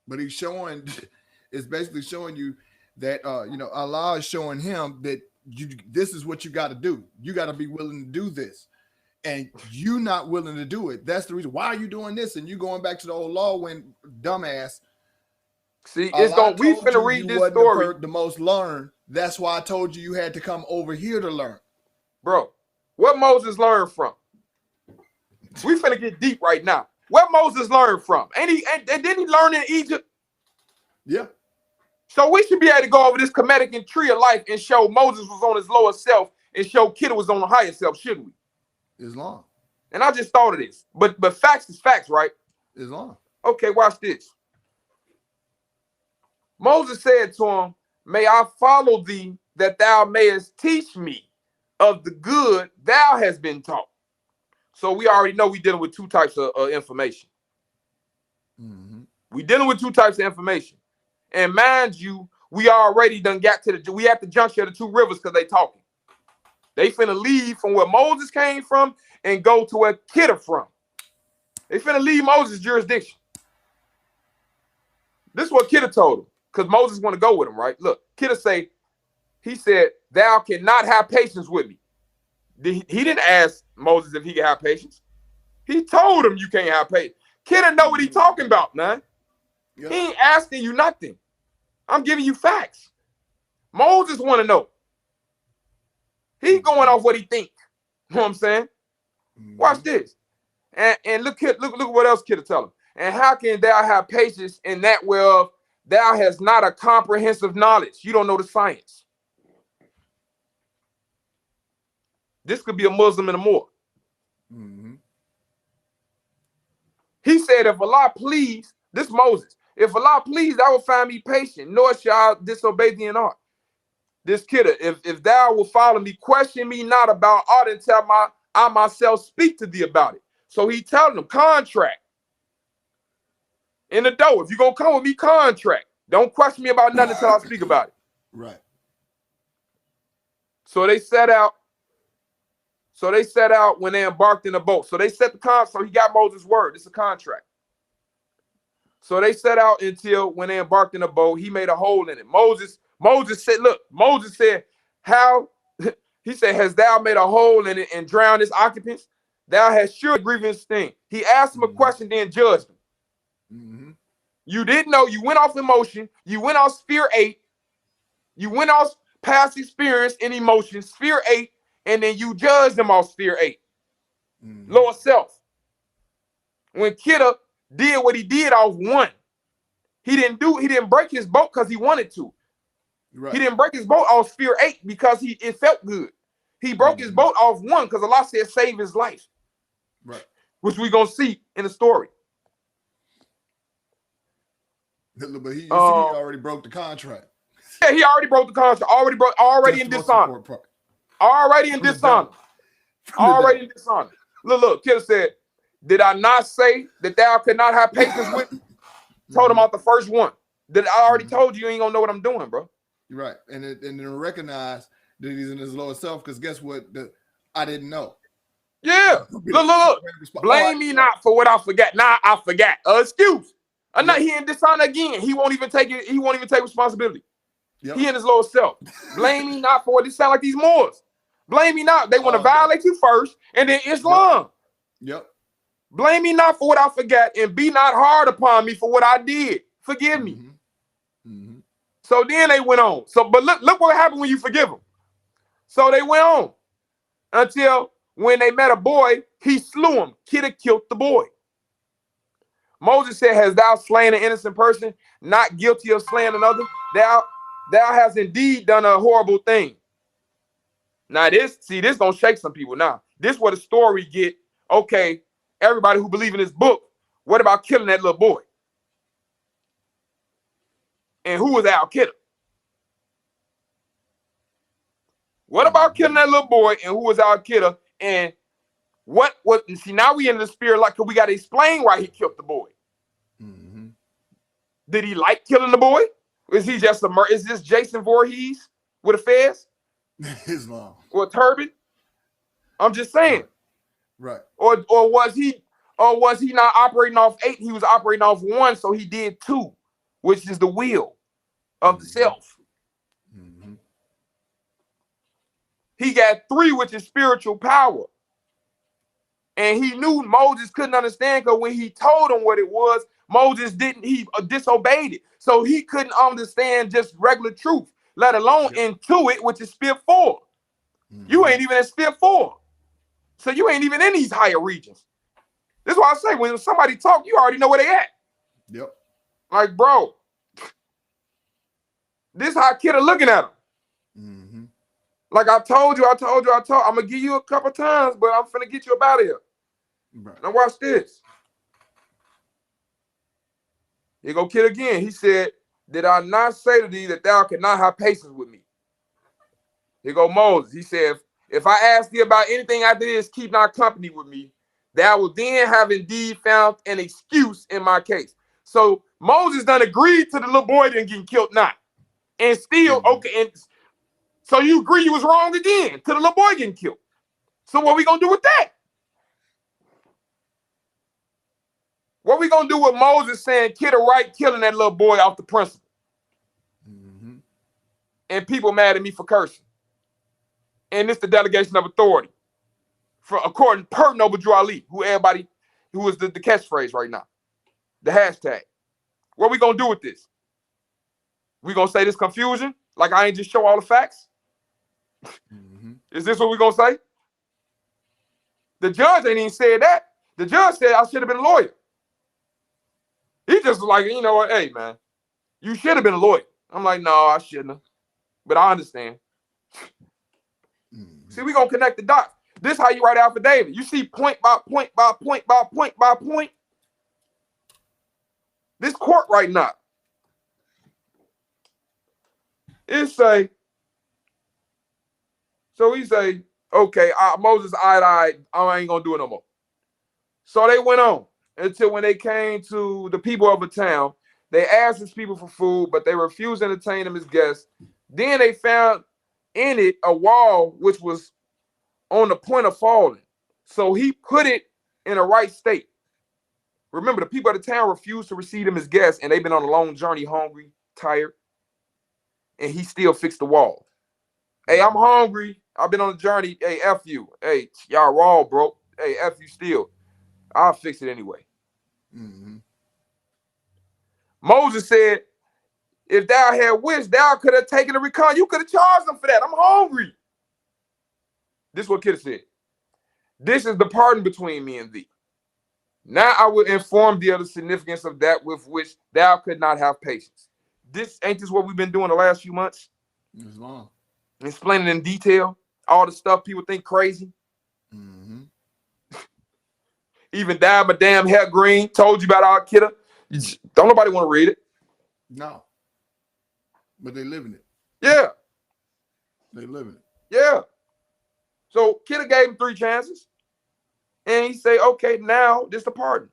C: But he's showing, it's basically showing you that Allah is showing him that this is what you got to do. You got to be willing to do this. And you not willing to do it. That's the reason. Why are you doing this? And you going back to the old law when dumbass.
A: See, we finna read this story.
C: The most learned. That's why I told you had to come over here to learn.
A: Bro, what Moses learned from? We finna get deep right now. What Moses learned from? And didn't he learn in Egypt?
C: Yeah.
A: So we should be able to go over this Kemetic and tree of life and show Moses was on his lower self and show Kidda was on the higher self, shouldn't we?
C: Islam.
A: And I just thought of this. But facts is facts, right?
C: Islam.
A: Okay, watch this. Moses said to him, may I follow thee that thou mayest teach me of the good thou hast been taught. So we already know we're dealing with two types of information.
C: Mm-hmm.
A: We dealing with two types of information. And mind you, we already done got to we at the junction of the two rivers because they talking. They finna leave from where Moses came from and go to where Kidda from. They finna leave Moses' jurisdiction. This is what Kidda told him, because Moses want to go with him, right? Look, Kidda he said, thou cannot have patience with me. He didn't ask Moses if he could have patience. He told him you can't have patience. Kidda know what he talking about, man. Yep. He ain't asking you nothing. I'm giving you facts. Moses want to know. He going off what he think. You know what I'm saying? Watch this. And look what else Kidda tell him. And how can thou have patience in that whereof thou hast not a comprehensive knowledge? You don't know the science. This could be a Muslim and a Moor. He said, if Allah please, this Moses, if Allah please, thou will find me patient, nor shall I disobey thee in aught. This Kidda, if thou will follow me, question me not about aught until I myself speak to thee about it. So he telling them, contract. In the door, if you're going to come with me, contract. Don't question me about nothing until I speak about it.
C: Right.
A: So they set out. When they embarked in the boat. So they set the contract. So he got Moses' word. It's a contract. So they set out until when they embarked in the boat, he made a hole in it. Moses said, look, Moses said, how? He said, hast thou made a hole in it and drowned its occupants? Thou hast sure grievous thing. He asked him a question, then judged him. You didn't know. You went off emotion. You went off sphere 8. You went off past experience and emotion, sphere 8, and then you judged them off sphere 8. Lower self. When Kidda did what he did off 1, he didn't break his boat because he wanted to. Right. He didn't break his boat off sphere 8 because it felt good. He broke his boat off 1 because Allah said save his life.
C: Right.
A: Which we're gonna see in the story.
C: But he already broke the contract.
A: Yeah, he already broke the contract. Already in dishonor. Already in dishonor. Already in dishonor. Look, Kidda said, did I not say that thou could not have patience with me? Told him out the first one. That I already told you ain't gonna know what I'm doing, bro.
C: Right. And then recognize that he's in his lower self, because guess what? I didn't know.
A: Yeah. Look. Blame me not for what I forgot. Nah, I forgot. Excuse. He in dishonor again. He won't even take it. He won't even take responsibility. Yep. He in his lower self. Blame me not for what they sound like these Moors. Blame me not. They want to violate you first, and then Islam.
C: Yep.
A: Blame me not for what I forgot, and be not hard upon me for what I did. Forgive me. So then they went on. But look what happened when you forgive them. So they went on until when they met a boy, he slew him. Kidda killed the boy. Moses said, hast thou slain an innocent person, not guilty of slaying another? Thou hast indeed done a horrible thing. Now this gonna shake some people. Now, this where the story get, okay, everybody who believe in this book, what about killing that little boy? And who was Al-Qaeda? What about killing that little boy and who was Al-Qaeda? And see, now we in the spirit, like, cause we got to explain why he killed the boy. Did he like killing the boy? Is he just is this Jason Voorhees with a fez?
C: Islam.
A: Or a turban? I'm just saying.
C: Right.
A: Or was he not operating off 8? He was operating off 1, so he did 2, which is the will of the self. He got 3, which is spiritual power. And he knew Moses couldn't understand, because when he told him what it was, Moses he disobeyed it. So he couldn't understand just regular truth, let alone into it, which is sphere 4. You ain't even in sphere 4. So you ain't even in these higher regions. This is why I say, when somebody talk, you already know where they at.
C: Yep.
A: Like, bro, this how Kidda looking at him. Like I told you, I'm gonna give you a couple times, but I'm finna get you up out of here. Right. Now watch this. Here go Kidda again. He said, did I not say to thee that thou cannot have patience with me? Here go Moses. He said, if I ask thee about anything after this, keep not company with me. Thou will then have indeed found an excuse in my case. So Moses done agreed to the little boy then getting killed now. And still, okay, and so you agree you was wrong again to the little boy getting killed. So what we gonna do with that? What we gonna do with Moses saying Kid a right killing that little boy off the principle? And people mad at me for cursing. And it's the delegation of authority. According per Noble Drew Ali, who is the catchphrase right now. The hashtag. What we gonna do with this? We gonna say this confusion? Like I ain't just show all the facts? Is this what we gonna say? The judge ain't even said that. The judge said I should have been a lawyer. He just was like, you know what, hey man, you should have been a lawyer. I'm like, no, I shouldn't have. But I understand. See, we gonna connect the dots. This is how you write affidavit. You see point by point by point by point by point. This court right now. It say, so he say, okay, Moses I ain't gonna do it no more. So they went on until when they came to the people of a town, they asked his people for food, but they refused to entertain them as guests. Then they found in it a wall which was on the point of falling. So he put it in a right state. Remember, the people of the town refused to receive him as guests, and they've been on a long journey, hungry, tired, and he still fixed the wall. Hey, I'm hungry. I've been on a journey. Hey, F you. Hey, y'all raw, bro. Hey, F you still. I'll fix it anyway. Moses said, if thou had wished, thou could have taken a recon. You could have charged them for that. I'm hungry. This is what Kidda said. This is the pardon between me and thee. Now I will inform thee of the significance of that with which thou could not have patience. Ain't this what we've been doing the last few months?
C: It's long.
A: Explaining in detail all the stuff people think crazy. Even dyed my damn hair green. Told you about our Kidda. Don't nobody want to read it.
C: No. But they living it.
A: Yeah.
C: They living it.
A: Yeah. So Kidda gave him 3 chances. And he say, okay, now this the pardon.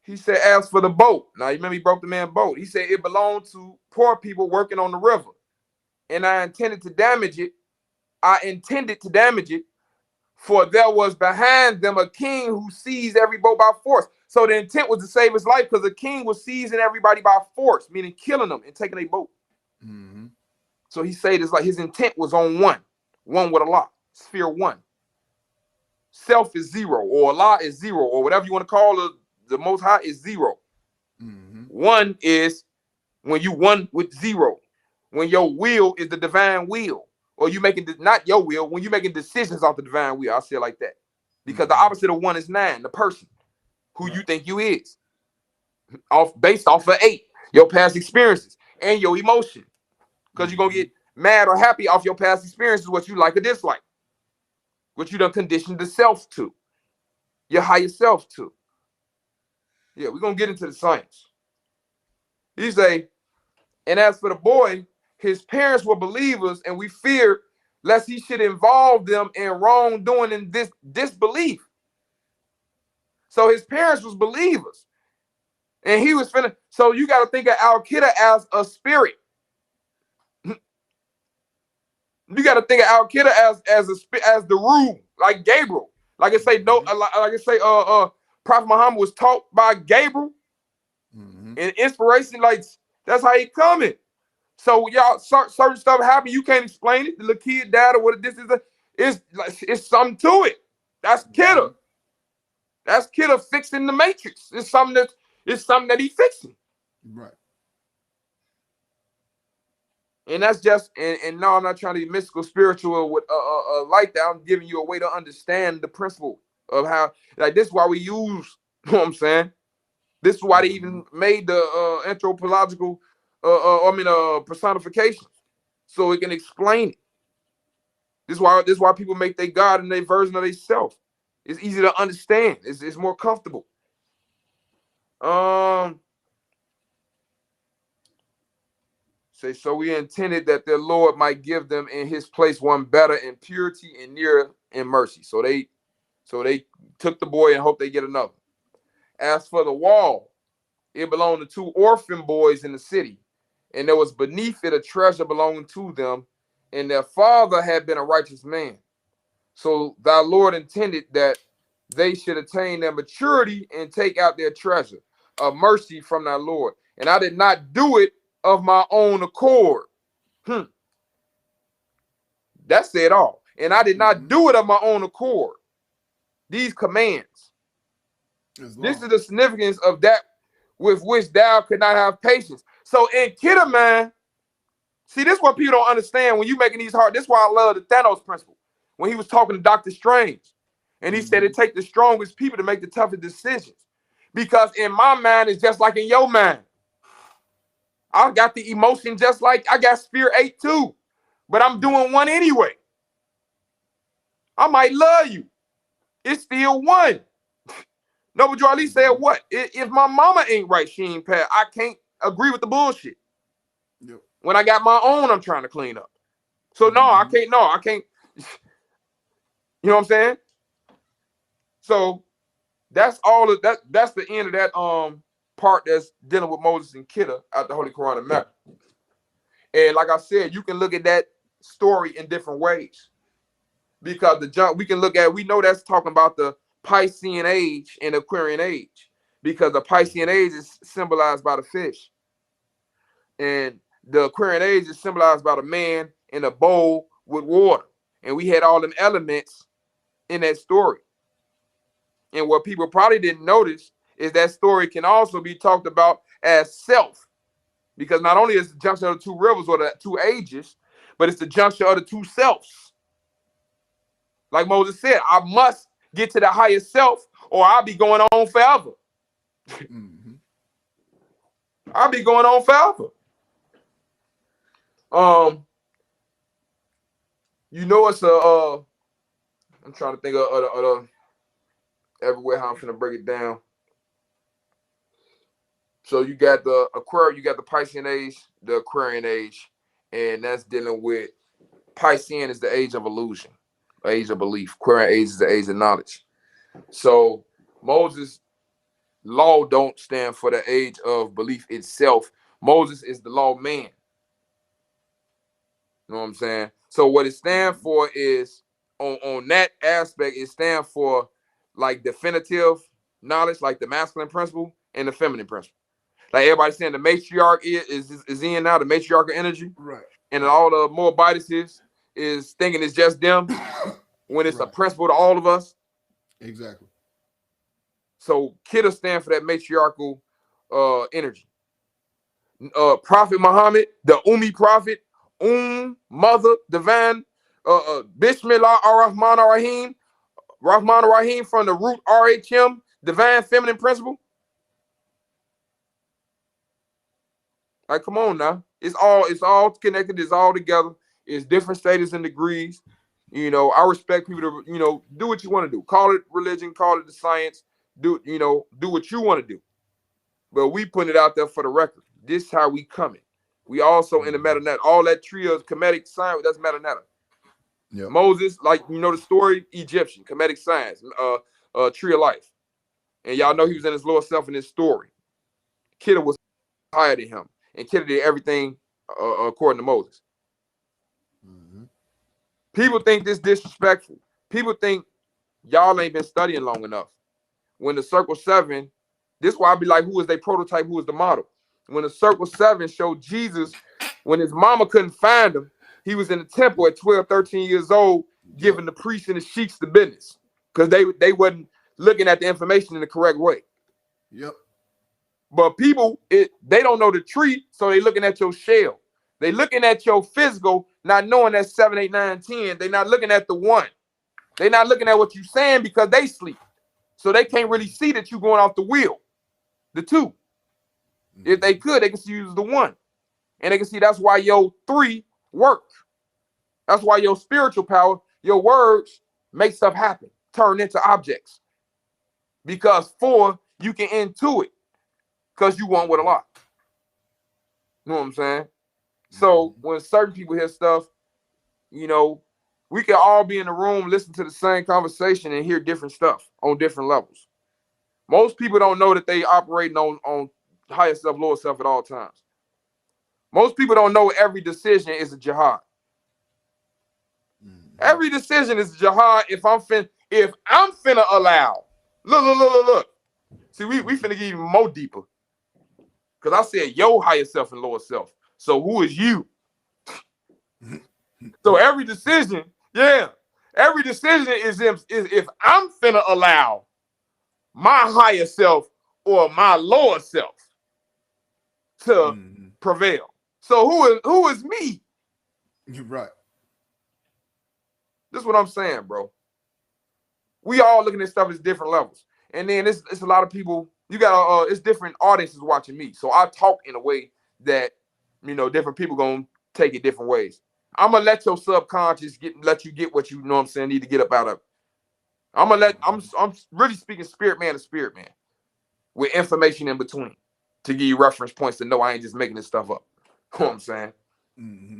A: He said, as for the boat. Now, you remember he broke the man's boat. He said it belonged to poor people working on the river. And I intended to damage it. For there was behind them a king who seized every boat by force. So the intent was to save his life because the king was seizing everybody by force, meaning killing them and taking a boat. So he said it's like his intent was on one with Allah, sphere 1. Self is 0, or Allah is 0, or whatever you want to call it, the Most High is 0. 1 is when you 1 with 0, when your will is the divine will. Or you making not your will, when you're making decisions off the divine will. I'll say it like that. Because the opposite of 1 is 9, the person who you think you is. Based off of 8, your past experiences and your emotion. Because you're going to get mad or happy off your past experiences, what you like or dislike. What you done conditioned the self to. Your higher self to. Yeah, we're going to get into the science. He say, and as for the boy, his parents were believers, and we feared lest he should involve them in wrongdoing in this disbelief. So his parents was believers, and he was finna. So you got to think of Al-Qaeda as a spirit. You got to think of Al-Qaeda as the rule, like Gabriel. Like I say, Prophet Muhammad was taught by Gabriel, and inspiration. Like that's how he coming. So y'all, certain stuff happen, you can't explain it. The little kid died or what this is. It's something to it. That's Kidda. That's Kidda fixing the matrix. It's something that he's fixing.
C: Right.
A: And that's just and no, I'm not trying to be mystical, spiritual with like that. I'm giving you a way to understand the principle of how, like, this is why we use, you know what I'm saying? This is why they even made the anthropological personification, so it can explain it. This is why people make their God and their version of themselves. It's easy to understand. It's more comfortable. So we intended that their Lord might give them in his place one better in purity and nearer in mercy. So they took the boy and hope they get another. As for the wall, it belonged to 2 orphan boys in the city, and there was beneath it a treasure belonging to them, and their father had been a righteous man. So thy Lord intended that they should attain their maturity and take out their treasure of mercy from thy Lord. And I did not do it of my own accord. That said all. And I did not do it of my own accord. These commands. This is the significance of that with which thou could not have patience. So in Kidda, man, see, this is what people don't understand when you making these hard. This is why I love the Thanos principle. When he was talking to Dr. Strange, and he said it takes the strongest people to make the toughest decisions. Because in my mind, it's just like in your mind. I got the emotion just like I got Spear 8 too, but I'm doing one anyway. I might love you. It's still one. Noble Drew Ali said what? If my mama ain't right, she ain't bad. I can't agree with the bullshit.
C: Yep.
A: When I got my own, I'm trying to clean up. So no, I can't. No, I can't. You know what I'm saying? So that's all of that. That's the end of that part that's dealing with Moses and Kidda out the Holy Quran and Mecca. And like I said, you can look at that story in different ways. Because we can look at, we know that's talking about the Piscean age and Aquarian age. Because the Piscean age is symbolized by the fish. And the Aquarian age is symbolized by the man in a bowl with water. And we had all them elements in that story. And what people probably didn't notice is that story can also be talked about as self. Because not only is it the junction of the 2 rivers or the 2 ages, but it's the junction of the 2 selves. Like Moses said, I must get to the higher self or I'll be going on forever. I'll be going on forever. You know, it's I'm trying to think of everywhere how I'm finna break it down. So you got the Aquarian, you got the Piscean age, the Aquarian age, and that's dealing with Piscean is the age of illusion, age of belief. Aquarian age is the age of knowledge. So Moses' law don't stand for the age of belief itself. Moses is the law man. You know what I'm saying? So what it stands for is on that aspect, it stands for like definitive knowledge, like the masculine principle and the feminine principle. Like everybody's saying the matriarch is in now, the matriarchal energy.
C: Right.
A: And all the more biases is thinking it's just them when it's a principle to all of us.
C: Exactly.
A: So Kidda stand for that matriarchal energy. Prophet Muhammad, the prophet, mother, divine, Bismillah ar-Rahman ar-Rahim, Rahman ar-Rahim from the root RHM, divine feminine principle. Like, come on now. It's all connected, it's all together. It's different status and degrees. You know, I respect people to, you know, do what you want to do. Call it religion, call it the science, do what you want to do. But we putting it out there for the record. This is how we coming. We also in the metaneta. All that tree of Kemetic science, that's metaneta. Yep. Moses, like, you know the story, Egyptian, Kemetic science, tree of life. And y'all know he was in his lower self in this story. Kidda was higher than him. And Kidda did everything according to Moses. People think this disrespectful. People think y'all ain't been studying long enough. When the Circle 7, this is why I be like, who is their prototype? Who is the model? When the Circle 7 showed Jesus, when his mama couldn't find him, he was in the temple at 12, 13 years old, giving the priests and the sheiks the business. Because they wasn't looking at the information in the correct way.
C: Yep.
A: But people, they don't know the tree, so they looking at your shell. They looking at your physical, not knowing that 7, 8, 9, 10. They not looking at the 1. They not looking at what you saying because they sleep. So they can't really see that you going off the wheel. The 2. If they could, they can use the 1. And they can see that's why your 3 work. That's why your spiritual power, your words make stuff happen, turn into objects. Because 4, you can intuit because you want with a lot. You know what I'm saying? So when certain people hear stuff, you know, we can all be in the room, listen to the same conversation and hear different stuff on different levels. Most people don't know that they operating on higher self, lower self at all times. Most people don't know every decision is a jihad. Every decision is a jihad. If I'm finna allow, look. See, we finna get even more deeper. Cause I said your higher self and lower self. So who is you? So every decision is if I'm finna allow my higher self or my lower self to prevail. So who is me?
C: You're right.
A: This is what I'm saying, bro. We all looking at stuff as different levels. And then it's a lot of people, you got it's different audiences watching me. So I talk in a way that, different people gonna take it different ways. I'm gonna let your subconscious let you get what you know what I'm saying, need to get up out of it. I'm really speaking spirit man to spirit man with information in between to give you reference points to know I ain't just making this stuff up. You know what I'm saying?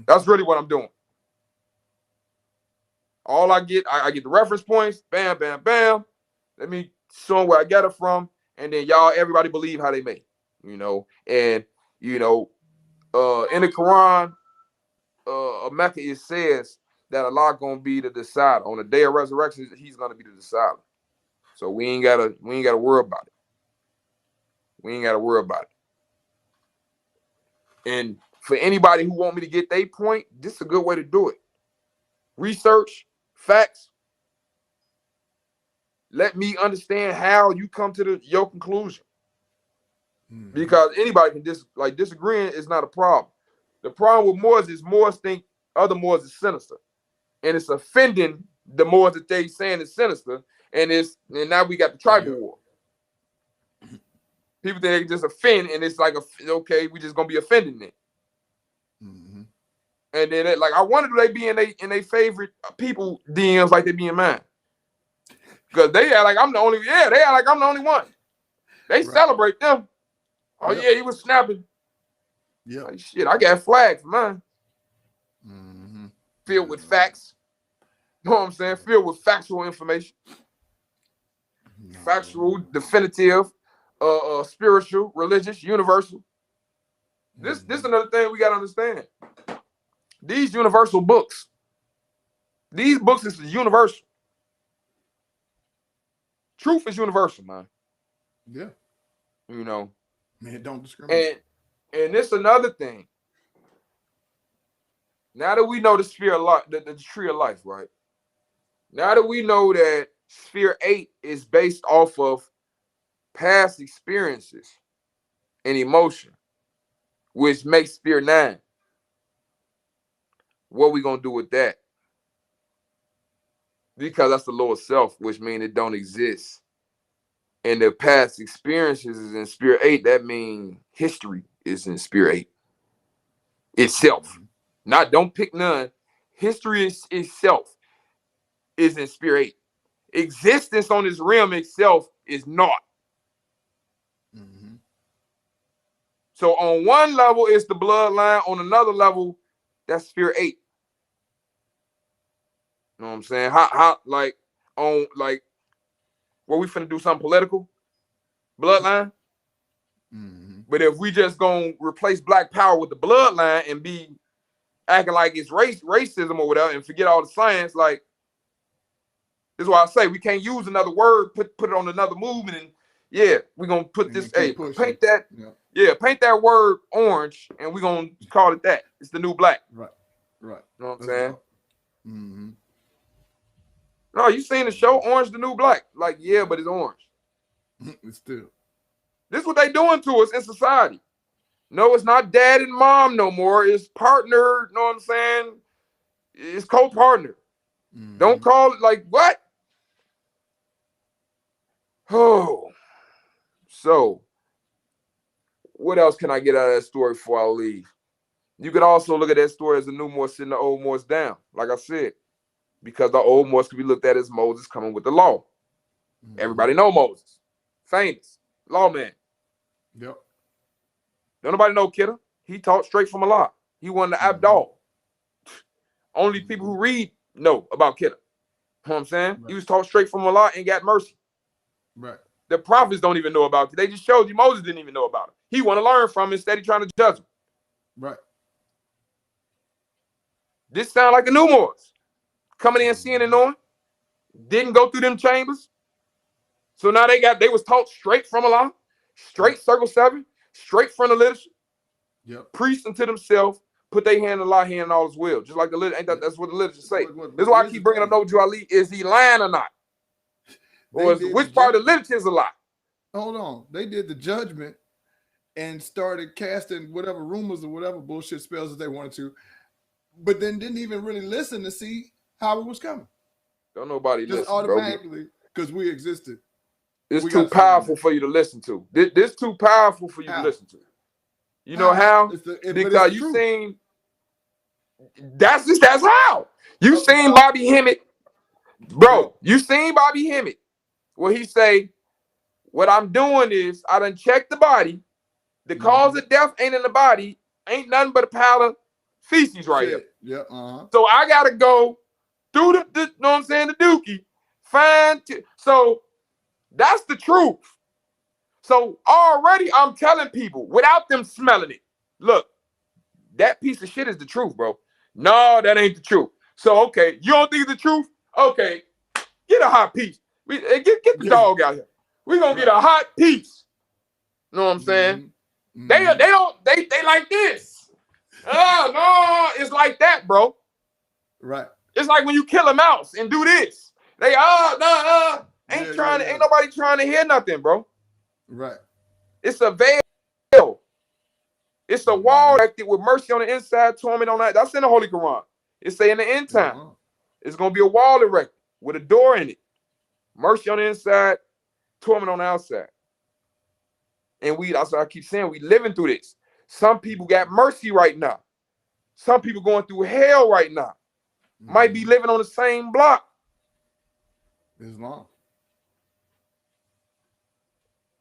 A: That's really what I'm doing. All I get the reference points, bam, bam, bam. Let me show them where I get it from, and then everybody believe how they make, and in the Quran, Mecca, it says that Allah gonna be the decider on the day of resurrection. He's gonna be the decider. So we ain't gotta worry about it. We ain't gotta worry about it. And for anybody who want me to get their point, this is a good way to do it. Research, facts. Let me understand how you come to your conclusion. Because anybody can disagreeing is not a problem. The problem with Moors is Moors think other Moors is sinister. And it's offending the Moors that they saying is sinister. And now we got the tribal war. People think they can just offend, and it's like, okay, we just gonna be offending it. And then I wonder, do they be in they favorite people DMs like they be in mine? Because they act like I'm the only. Yeah, they act like I'm the only one. They celebrate them. Oh yeah, he was snapping. Yeah, like, shit, I got flags for mine. Filled with facts. You know what I'm saying? Filled with factual information. Factual, definitive, spiritual, religious, universal. This is another thing we gotta understand. These universal books. These books is universal. Truth is universal, man.
C: Yeah.
B: Man, don't discriminate.
A: And this another thing. Now that we know the sphere of life, the tree of life, right? Now that we know that sphere 8 is based off of past experiences and emotion, which makes sphere 9. What are we gonna do with that? Because that's the lower self, which means it don't exist. And the past experiences is in sphere 8. That means history is in sphere 8 itself. Don't pick none. History itself is in sphere 8. Existence on this realm itself is not. So on one level, it's the bloodline. On another level, that's sphere 8. You know what I'm saying? How what we finna do something political? Bloodline? But if we just gonna replace black power with the bloodline and be acting like it's racism or whatever and forget all the science, this is why I say we can't use another word, put it on another movement, and we're gonna put this, paint that, paint that word orange, and we're gonna call it that. It's the new black.
C: Right.
A: You know what I'm saying? No, you seen the show Orange the New Black? But it's orange.
C: It's still.
A: This is what they doing to us in society. No, it's not dad and mom no more. It's partner. You know what I'm saying? It's co-partner. Don't call it what? Oh. So, what else can I get out of that story before I leave? You could also look at that story as a new Morse sitting the old Morse down, like I said. Because the old Morse could be looked at as Moses coming with the law. Everybody know Moses. Famous. Lawman.
C: Yep.
A: Don't nobody know Kidder. He taught straight from Allah. He won the Abdal. Only people who read know about Kidder. You know what I'm saying? Right. He was taught straight from Allah and got mercy.
C: Right.
A: The prophets don't even know about it. They just showed you Moses didn't even know about it. He want to learn from it instead of trying to judge him.
C: Right.
A: This sound like the new Moors. Coming in, seeing and knowing. Didn't go through them chambers. So now they was taught straight from Allah, straight circle 7, straight from the literature.
C: Yep.
A: Priest unto themselves, put their hand in Allah, hand in all his will. Just like the literature, that's what the literature say. This is why I keep bringing up Noju Ali. Is he lying or not? Or which part of the literature is a lie?
C: Hold on. They did the judgment and started casting whatever rumors or whatever bullshit spells that they wanted to, but then didn't even really listen to see how it was coming.
A: Don't nobody
C: just
A: listen,
C: automatically because we existed.
A: It's too powerful for you to listen to. This too powerful for you to listen to. You know how? Because you seen that's how. You seen Bobby Hemmett, bro. You seen Bobby Hemmett. Where he say, what I'm doing is I done checked the body. The cause of death ain't in the body, ain't nothing but a pile of feces right here.
C: Yeah.
A: So I gotta go through the know what I'm saying, the dookie, so that's the truth. So already I'm telling people without them smelling it, look, that piece of shit is the truth, bro. No, that ain't the truth. So okay, you don't think it's the truth? Okay, get a hot piece. Get the dog out here. We're gonna get a hot piece. You know what I'm saying? They like this. Oh no, it's like that, bro.
C: Right.
A: It's like when you kill a mouse and do this. They ain't nobody trying to hear nothing, bro.
C: Right.
A: It's a veil. It's a wall with mercy on the inside, torment on that. That's in the Holy Quran. It say in the end time, it's gonna be a wall erected with a door in it. Mercy on the inside, torment on the outside. And that's what I keep saying, we living through this. Some people got mercy right now. Some people going through hell right now. Might be living on the same block.
C: Islam.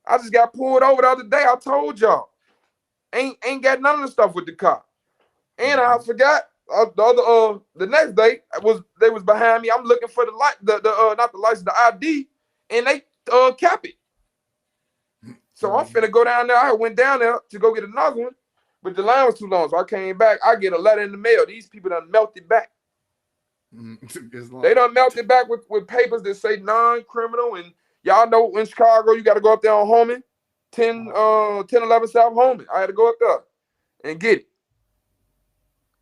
A: I just got pulled over the other day. I told y'all. Ain't got none of the stuff with the car. And I forgot the next day they was behind me. I'm looking for not the license, the ID, and they kept it. So I'm finna go down there. I went down there to go get another one, but the line was too long. So I came back. I get a letter in the mail. These people done melted back. They done melted back with papers that say non-criminal. And y'all know in Chicago, you got to go up there on Holman, 1011 South Holman. I had to go up there and get it.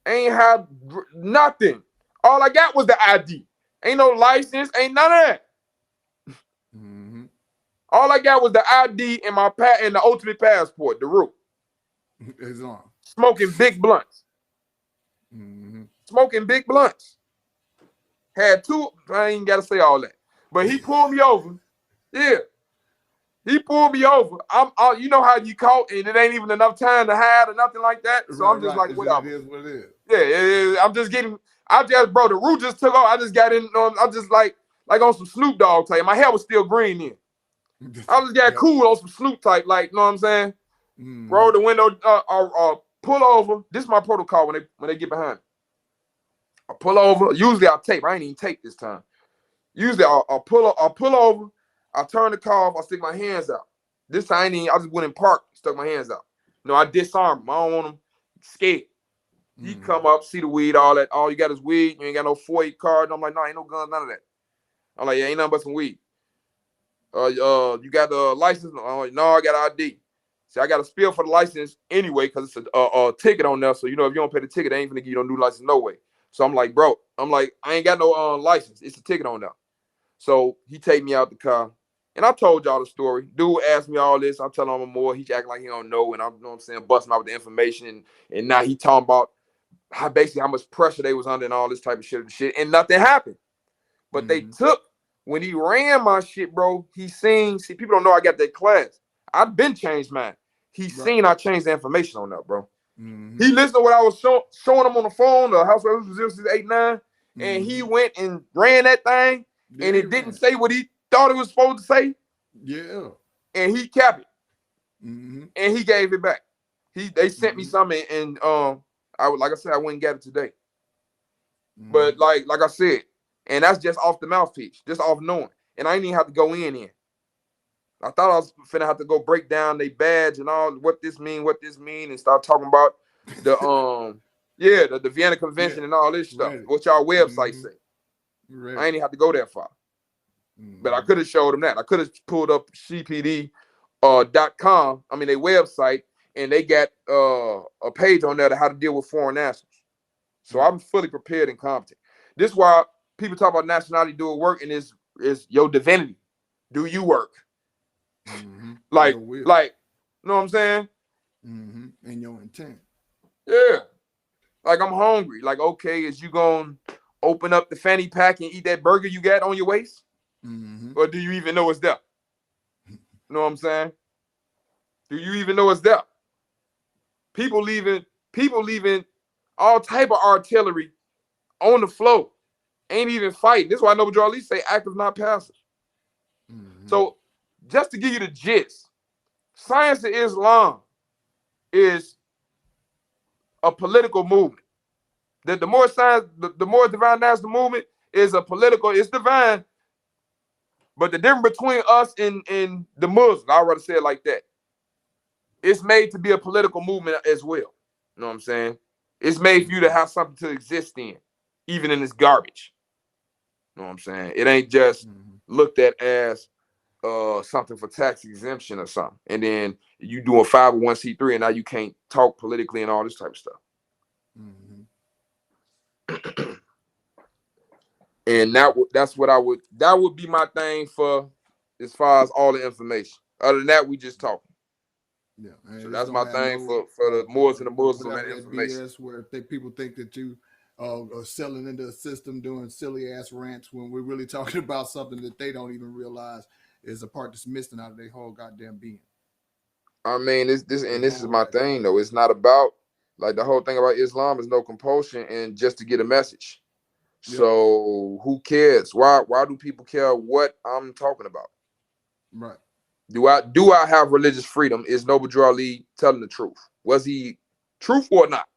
A: Ain't have nothing. All I got was the ID. Ain't no license. Ain't none of that. All I got was the ID and and the ultimate passport, the root.
C: It's on.
A: Smoking big blunts. Smoking big blunts. Had two. I ain't got to say all that. But he pulled me over. Yeah. He pulled me over. You know how you caught and it ain't even enough time to hide or nothing like that. So I'm just like, whatever.
C: It is what it is.
A: Yeah. I'm just bro, the root just took off. I just got in. I'm just like on some Snoop Dogg type. My hair was still green then. I just got cool on some Snoop type, like, you know what I'm saying? Roll the window, pull over. This is my protocol when they get behind me. I pull over. Usually I'll tape. I ain't even tape this time. Usually I'll pull over. I turn the car off. I stick my hands out. This time I just went in park, stuck my hands out. No, I disarmed him. I don't want him scared. He come up, see the weed, all that. All you got is weed. You ain't got no 48 card. I'm like, no, ain't no guns, none of that. I'm like, yeah, ain't nothing but some weed. You got the license? I'm like, no, I got ID. See, I got a spill for the license anyway because it's a ticket on there. So, if you don't pay the ticket, they ain't gonna give you no new license no way. So I'm like, bro, I ain't got no license. It's a ticket on there. So he take me out the car. And I told y'all the story. Dude asked me all this. I'm telling him more. He acting like he don't know. And I'm, you know what I'm saying, busting out with the information. And now he talking about how much pressure they was under and all this type of shit. And nothing happened. But they took, when he ran my shit, bro, see, people don't know I got that class. I've been changed mine. He seen I changed the information on that, bro. He listened to what I was showing him on the phone, the House Resolution 0689, and he went and ran that thing, and it didn't say what he thought it was supposed to say.
C: Yeah.
A: And he kept it. And he gave it back. They sent me something, and like I said, I went and got it today. But like I said, and that's just off the mouthpiece, just off knowing. And I didn't even have to go in. I thought I was finna have to go break down their badge and all what this mean, and start talking about the the Vienna Convention and all this stuff. What y'all website say? I ain't even have to go that far. But I could have showed them that. I could have pulled up CPD.com. I mean, their website, and they got a page on there to how to deal with foreign nationals. So I'm fully prepared and competent. This is why people talk about nationality doing work, and is your divinity. Do you work? Like, you know what I'm saying?
C: And your intent.
A: Yeah. Like, I'm hungry. Like, okay, is you gonna open up the fanny pack and eat that burger you got on your waist? Or do you even know it's there? You know what I'm saying? Do you even know it's there? People leaving all type of artillery on the floor. Ain't even fighting. This is why Noble Drew Ali say active, not passive. So just to give you the gist, Science of Islam is a political movement. The more science, the more divine national movement is a political, it's divine. But the difference between us and the Muslims, I'd rather say it like that. It's made to be a political movement as well. You know what I'm saying? It's made for you to have something to exist in, even in this garbage. You know what I'm saying? It ain't just looked at as something for tax exemption or something. And then you doing 501c3 and now you can't talk politically and all this type of stuff. And that would be my thing for as far as all the information. Other than that, we just talking.
C: Yeah,
A: so that's my thing for the Moors and the Muslims and information.
C: BS where people think that you are selling into a system doing silly ass rants when we're really talking about something that they don't even realize is a part that's missing out of their whole goddamn being.
A: I mean, this is my thing though. It's not about, like, the whole thing about Islam is no compulsion and just to get a message. So who cares? Why do people care what I'm talking about?
C: Right.
A: Do I have religious freedom? Is Noble Drew Ali telling the truth? Was he truthful or not?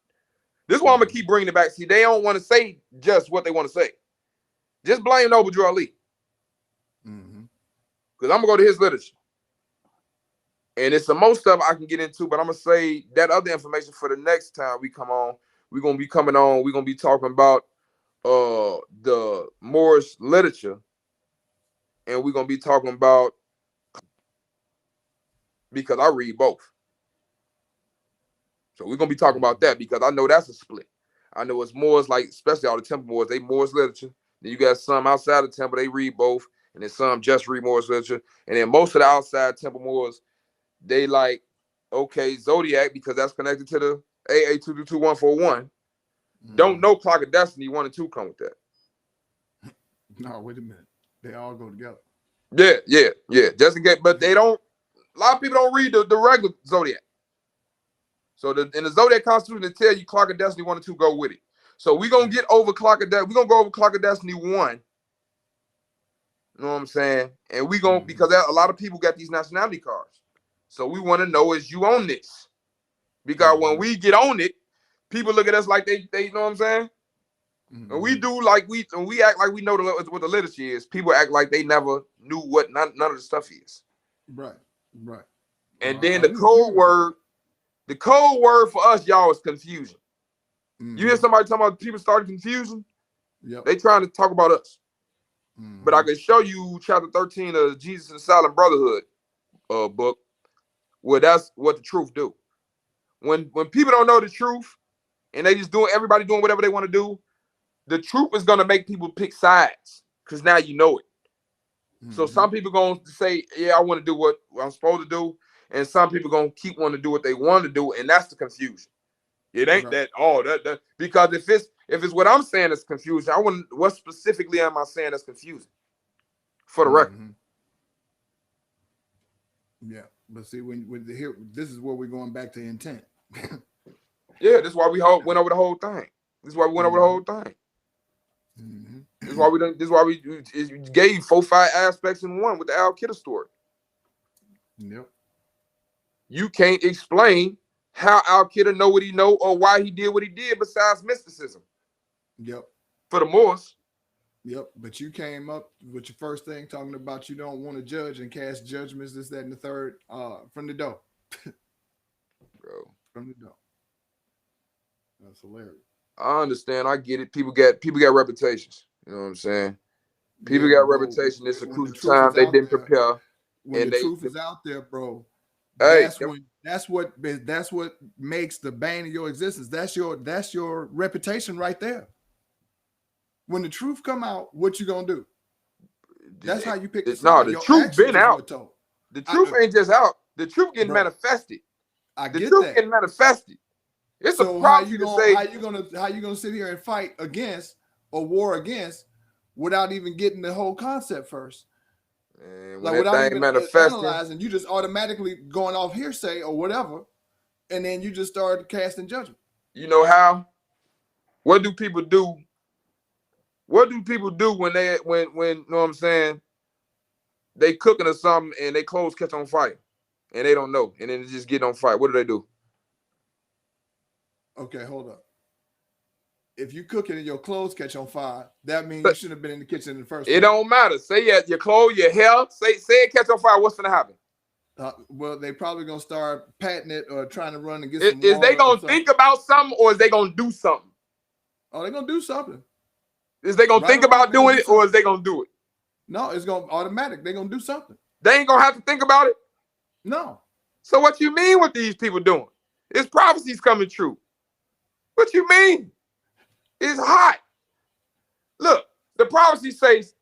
A: This is why I'm gonna keep bringing it back. See, they don't want to say just what they want to say. Just blame Noble Drew Ali. Because I'm gonna go to his literature. And it's the most stuff I can get into, but I'm gonna say that other information for the next time we come on. We're gonna be coming on, we're gonna be talking about the Moorish literature, and we're gonna be talking about, because I read both. So we're gonna be talking about that because I know that's a split. I know it's Moors, like especially all the Temple Moors, they Moors literature. Then you got some outside the Temple, they read both, and then some just read Moors literature. And then most of the outside Temple Moors, they like, okay, Zodiac, because that's connected to the AA222141. Don't know Clock of Destiny 1 and 2 come with that.
C: No, wait a minute. They all go together.
A: Yeah. Just in case, but they don't. A lot of people don't read the regular Zodiac. So in the Zodiac Constitution, they tell you Clock of Destiny 1 and 2 go with it. So we're gonna get over Clock of Destiny. We're gonna go over Clock of Destiny 1. You know what I'm saying? And we gonna, because a lot of people got these nationality cards. So we want to know, is you on this? Because when we get on it, people look at us like they you know what I'm saying? And we do like we act like we know what the literature is. People act like they never knew what none of the stuff is.
C: Right.
A: And then the code word for us, y'all, is confusion. You hear somebody talking about people starting confusion? They trying to talk about us. But I can show you chapter 13 of Jesus and the Silent Brotherhood book, where that's what the truth do. When people don't know the truth and they just everybody doing whatever they want to do, the truth is gonna make people pick sides because now you know it. So some people gonna say, yeah, I want to do what I'm supposed to do, and some people gonna keep wanting to do what they want to do, and that's the confusion. It ain't that because if it's what I'm saying that's confusing, I want what specifically am I saying that's confusing? For the record.
C: Yeah, but see, when here, this is where we're going back to intent.
A: Yeah, this is why we went over the whole thing. This is why we went over the whole thing. This is why we done. This is why we gave 4-5 aspects in one with the Al Qaeda story.
C: Yep.
A: You can't explain how Al Qaeda know what he know or why he did what he did besides mysticism.
C: Yep.
A: For the Moors.
C: Yep, but you came up with your first thing talking about you don't want to judge and cast judgments, this, that, and the third, from the door.
A: Bro.
C: From the door. That's hilarious.
A: I understand. I get it. People got reputations. You know what I'm saying? People
C: Yeah,
A: got
C: but bro,
A: reputation. It's a
C: when the
A: crucial
C: truth
A: time.
C: is
A: They
C: out
A: didn't
C: there,
A: prepare.
C: when
A: And
C: the
A: they,
C: truth is out there, bro,
A: hey,
C: that's what makes the bane of your existence. That's your reputation right there. When the truth come out, what you gonna do? That's how you pick the
A: no,
C: side.
A: the
C: Your
A: truth
C: actions
A: been
C: is
A: out.
C: what told.
A: The truth ain't just out. The truth getting
C: Bro,
A: manifested.
C: I
A: The
C: get
A: truth
C: that.
A: getting manifested. It's a
C: So how
A: prophecy
C: you
A: to
C: gonna
A: say,
C: sit here and fight against or war against without even getting the whole concept first?
A: man, when
C: Like
A: that
C: without
A: thing
C: even
A: manifesting,
C: analyzing, you just automatically going off hearsay or whatever, and then you just start casting judgment.
A: you know how? What do people do? What do people do when you know what I'm saying? They cooking or something and they clothes catch on fire and they don't know and then it just get on fire. What do?
C: Okay, hold up. If you cooking and your clothes catch on fire, that means you
A: But
C: shouldn't have been in the kitchen in the first
A: it
C: place.
A: don't matter. Say your clothes, your hair, say it catch on fire. What's gonna happen?
C: Well, they probably gonna start patting it or trying to run and get some
A: Is they
C: water or
A: gonna
C: something.
A: think about something or is they gonna do something?
C: Oh, they're gonna do something.
A: Is they gonna
C: Right
A: think
C: or wrong,
A: about
C: they're gonna
A: doing
C: do
A: it or
C: something.
A: is they gonna do it?
C: No, it's gonna automatic. They're gonna do something.
A: They ain't gonna have to think about it.
C: No.
A: So what you mean what these people doing? It's prophecies coming true. What you mean? It's hot. Look, the prophecy says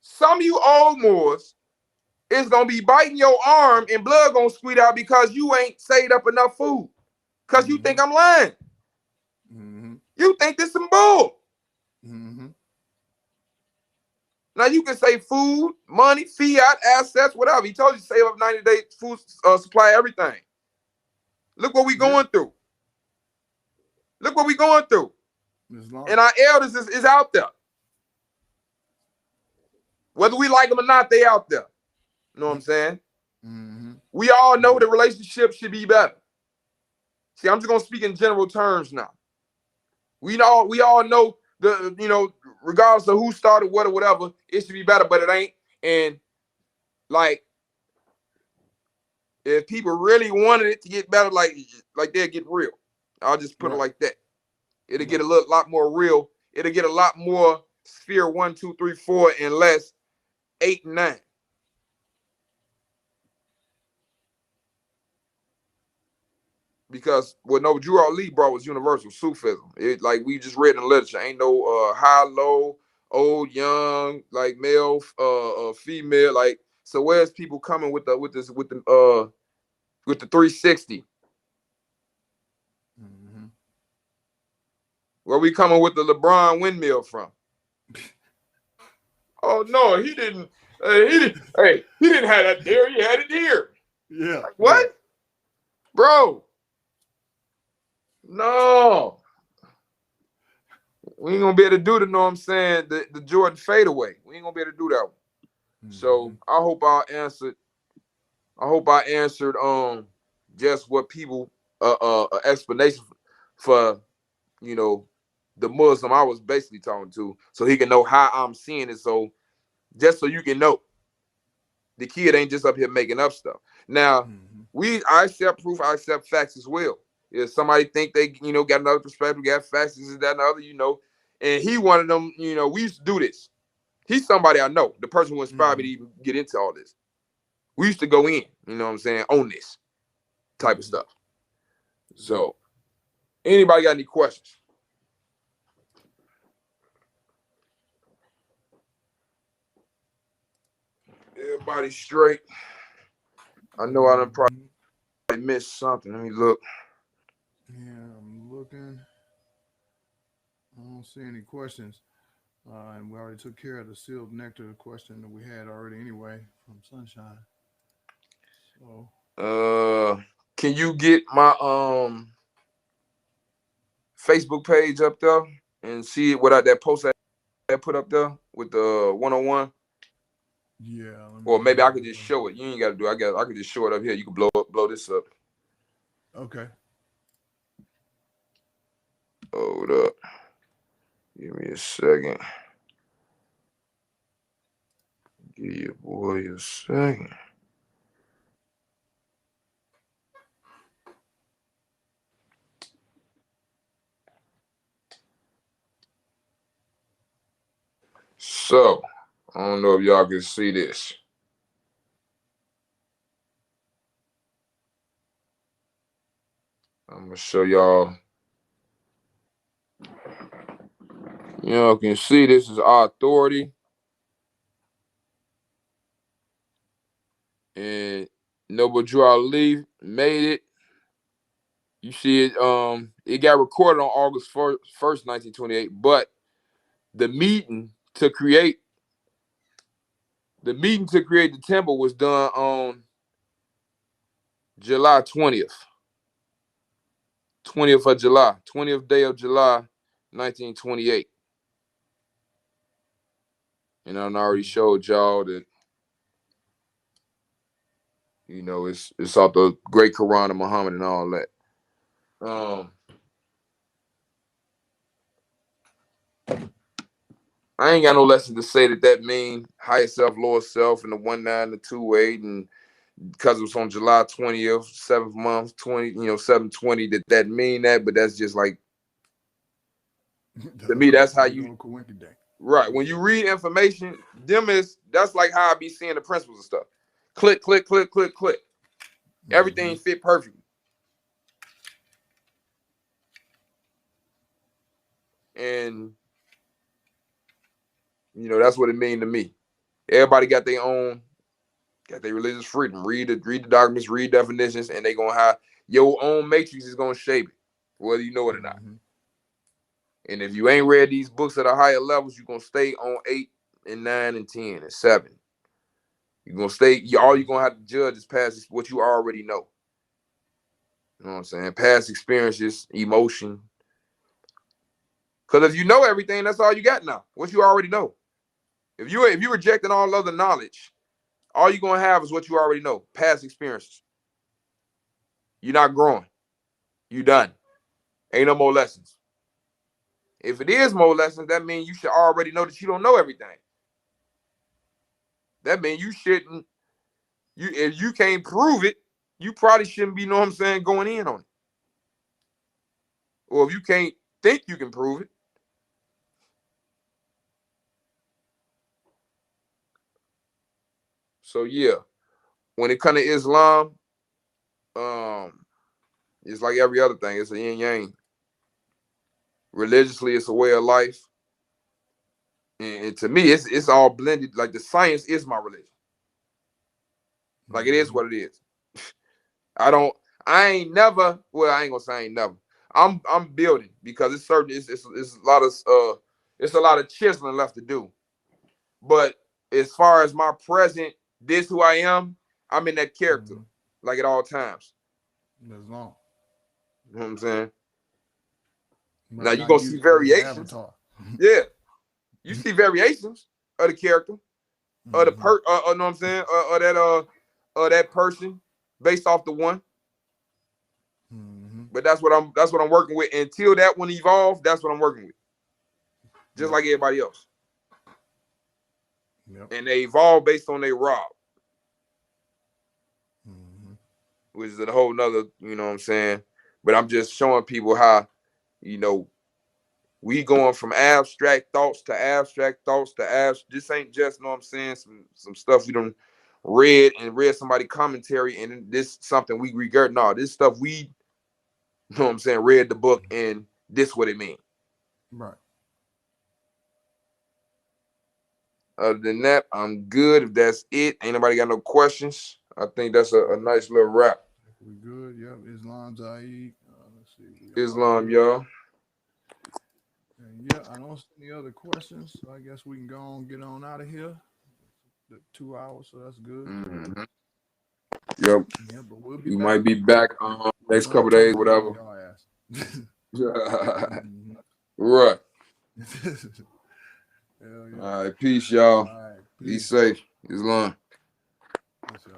A: some of you old Moors is gonna be biting your arm and blood gonna squeeze out because you ain't saved up enough food. Because you think I'm lying.
C: Mm-hmm.
A: You think this some bull.
C: Mm-hmm.
A: Now you can say food, money, fiat, assets, whatever. He told you to save up 90 days food supply, everything. Look what we going through. Look what we going through. And our elders is out there. Whether we like them or not, they out there. You know what I'm saying?
C: Mm-hmm.
A: We all know the relationship should be better. See, I'm just gonna speak in general terms now. We all know regardless of who started what or whatever, it should be better, but it ain't. And like, if people really wanted it to get better, like they'll get real. I'll just put it like that. It'll get a lot more real. It'll get a lot more sphere 1, 2, 3, 4, and less 8 and 9. Because what no Drew Ali brought was universal Sufism. It, like we just read in the literature, ain't no high, low, old, young, like male, female. Like, so where's people coming with the 360?
C: Mm-hmm.
A: Where we coming with the LeBron windmill from? Oh no, he didn't. Hey, he didn't have that there. He had it here.
C: Yeah.
A: Like, what, bro? No, we ain't gonna be able to do the. Know what I'm saying? The Jordan fadeaway. We ain't gonna be able to do that one.
C: Mm-hmm.
A: So I hope I answered. Just what people explanation for the Muslim I was basically talking to, so he can know how I'm seeing it. So just so you can know, the kid ain't just up here making up stuff. Now I accept proof. I accept facts as well. If somebody think they got another perspective, got facts, this is that and the other, and he one of them. We used to do this. He's somebody I know. The person who inspired me to even get into all this. We used to go in, you know what I'm saying, on this type of stuff. So, anybody got any questions? Everybody straight. I know I done probably missed something. Let me look.
C: Yeah, I'm looking. I don't see any questions. And we already took care of the sealed nectar question that we had already anyway from Sunshine. So
A: Can you get my Facebook page up there and see what that post I put up there with the 101?
C: Yeah.
A: Or maybe I could just show it. You ain't gotta do it. I could just show it up here. You can blow this up.
C: Okay.
A: Hold up. Give me a second. Give your boy a second. So, I don't know if y'all can see this. I'm gonna show y'all. Y'all can see this is our authority. And Noble Drew Ali made it. You see it, it got recorded on August 1st, 1928, but the meeting to create the temple was done on July 20th. 20th of July, 20th day of July, 1928. And I already showed y'all that, you know, it's off the great Quran of Muhammad and all that. I ain't got no lesson to say that mean higher self, lower self, and the 1-9, the 2-8, and because it was on July 20th, 7th month, 720, that mean that, but that's just like, to me, that's how you, right, when you read information, that's like how I be seeing the principles and stuff. Click, click, click, click, click. Everything fit perfectly. And, you know, that's what it mean to me. Everybody got their religious freedom. Read the documents, read definitions, and they gonna have your own matrix is gonna shape it, whether you know it or not. And if you ain't read these books at a higher levels, you're gonna stay on 8 and 9 and 10 and 7. You're gonna stay, all you're gonna have to judge is past what you already know. You know what I'm saying? Past experiences, emotion. Because if you know everything, that's all you got now. What you already know. If you rejecting all other knowledge, all you're gonna have is what you already know. Past experiences. You're not growing. You done. Ain't no more lessons. If it is more lessons, that means you should already know that you don't know everything. That means you shouldn't. If you can't prove it, you probably shouldn't be, know what I'm saying, going in on it. Or if you can't think you can prove it. So yeah, when it comes to Islam, it's like every other thing. It's a yin yang. Religiously, it's a way of life. And to me, it's all blended. Like the science is my religion. Like it is what it is. I ain't never, well, I ain't gonna say I ain't never. I'm building because it's certain it's a lot of chiseling left to do. But as far as my present, this who I am, I'm in that character, like at all times.
C: That's long.
A: You know what I'm saying?
C: But
A: now you're gonna see variations. Yeah. You see variations of the character, of the know what I'm saying, of that person based off the one. But that's what I'm working with. Until that one evolves, that's what I'm working with. Just like everybody else. And they evolve based on their rob. Which is a whole nother, you know what I'm saying? But I'm just showing people how, you know, we going from abstract thoughts to abstract thoughts to abstract. This ain't just, you know what I'm saying, some stuff we done read somebody commentary and this something we regard. No, this stuff we, you know what I'm saying, read the book and this what it mean.
C: Right.
A: Other than that, I'm good. If that's it, ain't nobody got no questions. I think that's a nice little wrap.
C: We good. Yep. Islam Zaid. Let's see.
A: Islam, y'all.
C: Yeah, I don't see any other questions. So I guess we can go on, get on out of here. The 2 hours, so that's good.
A: Yep.
C: Yeah, but we'll be
A: we
C: back.
A: might be back next couple days, whatever. Right. All right, peace, y'all. All right, peace. Be safe. Islam.
C: What's up?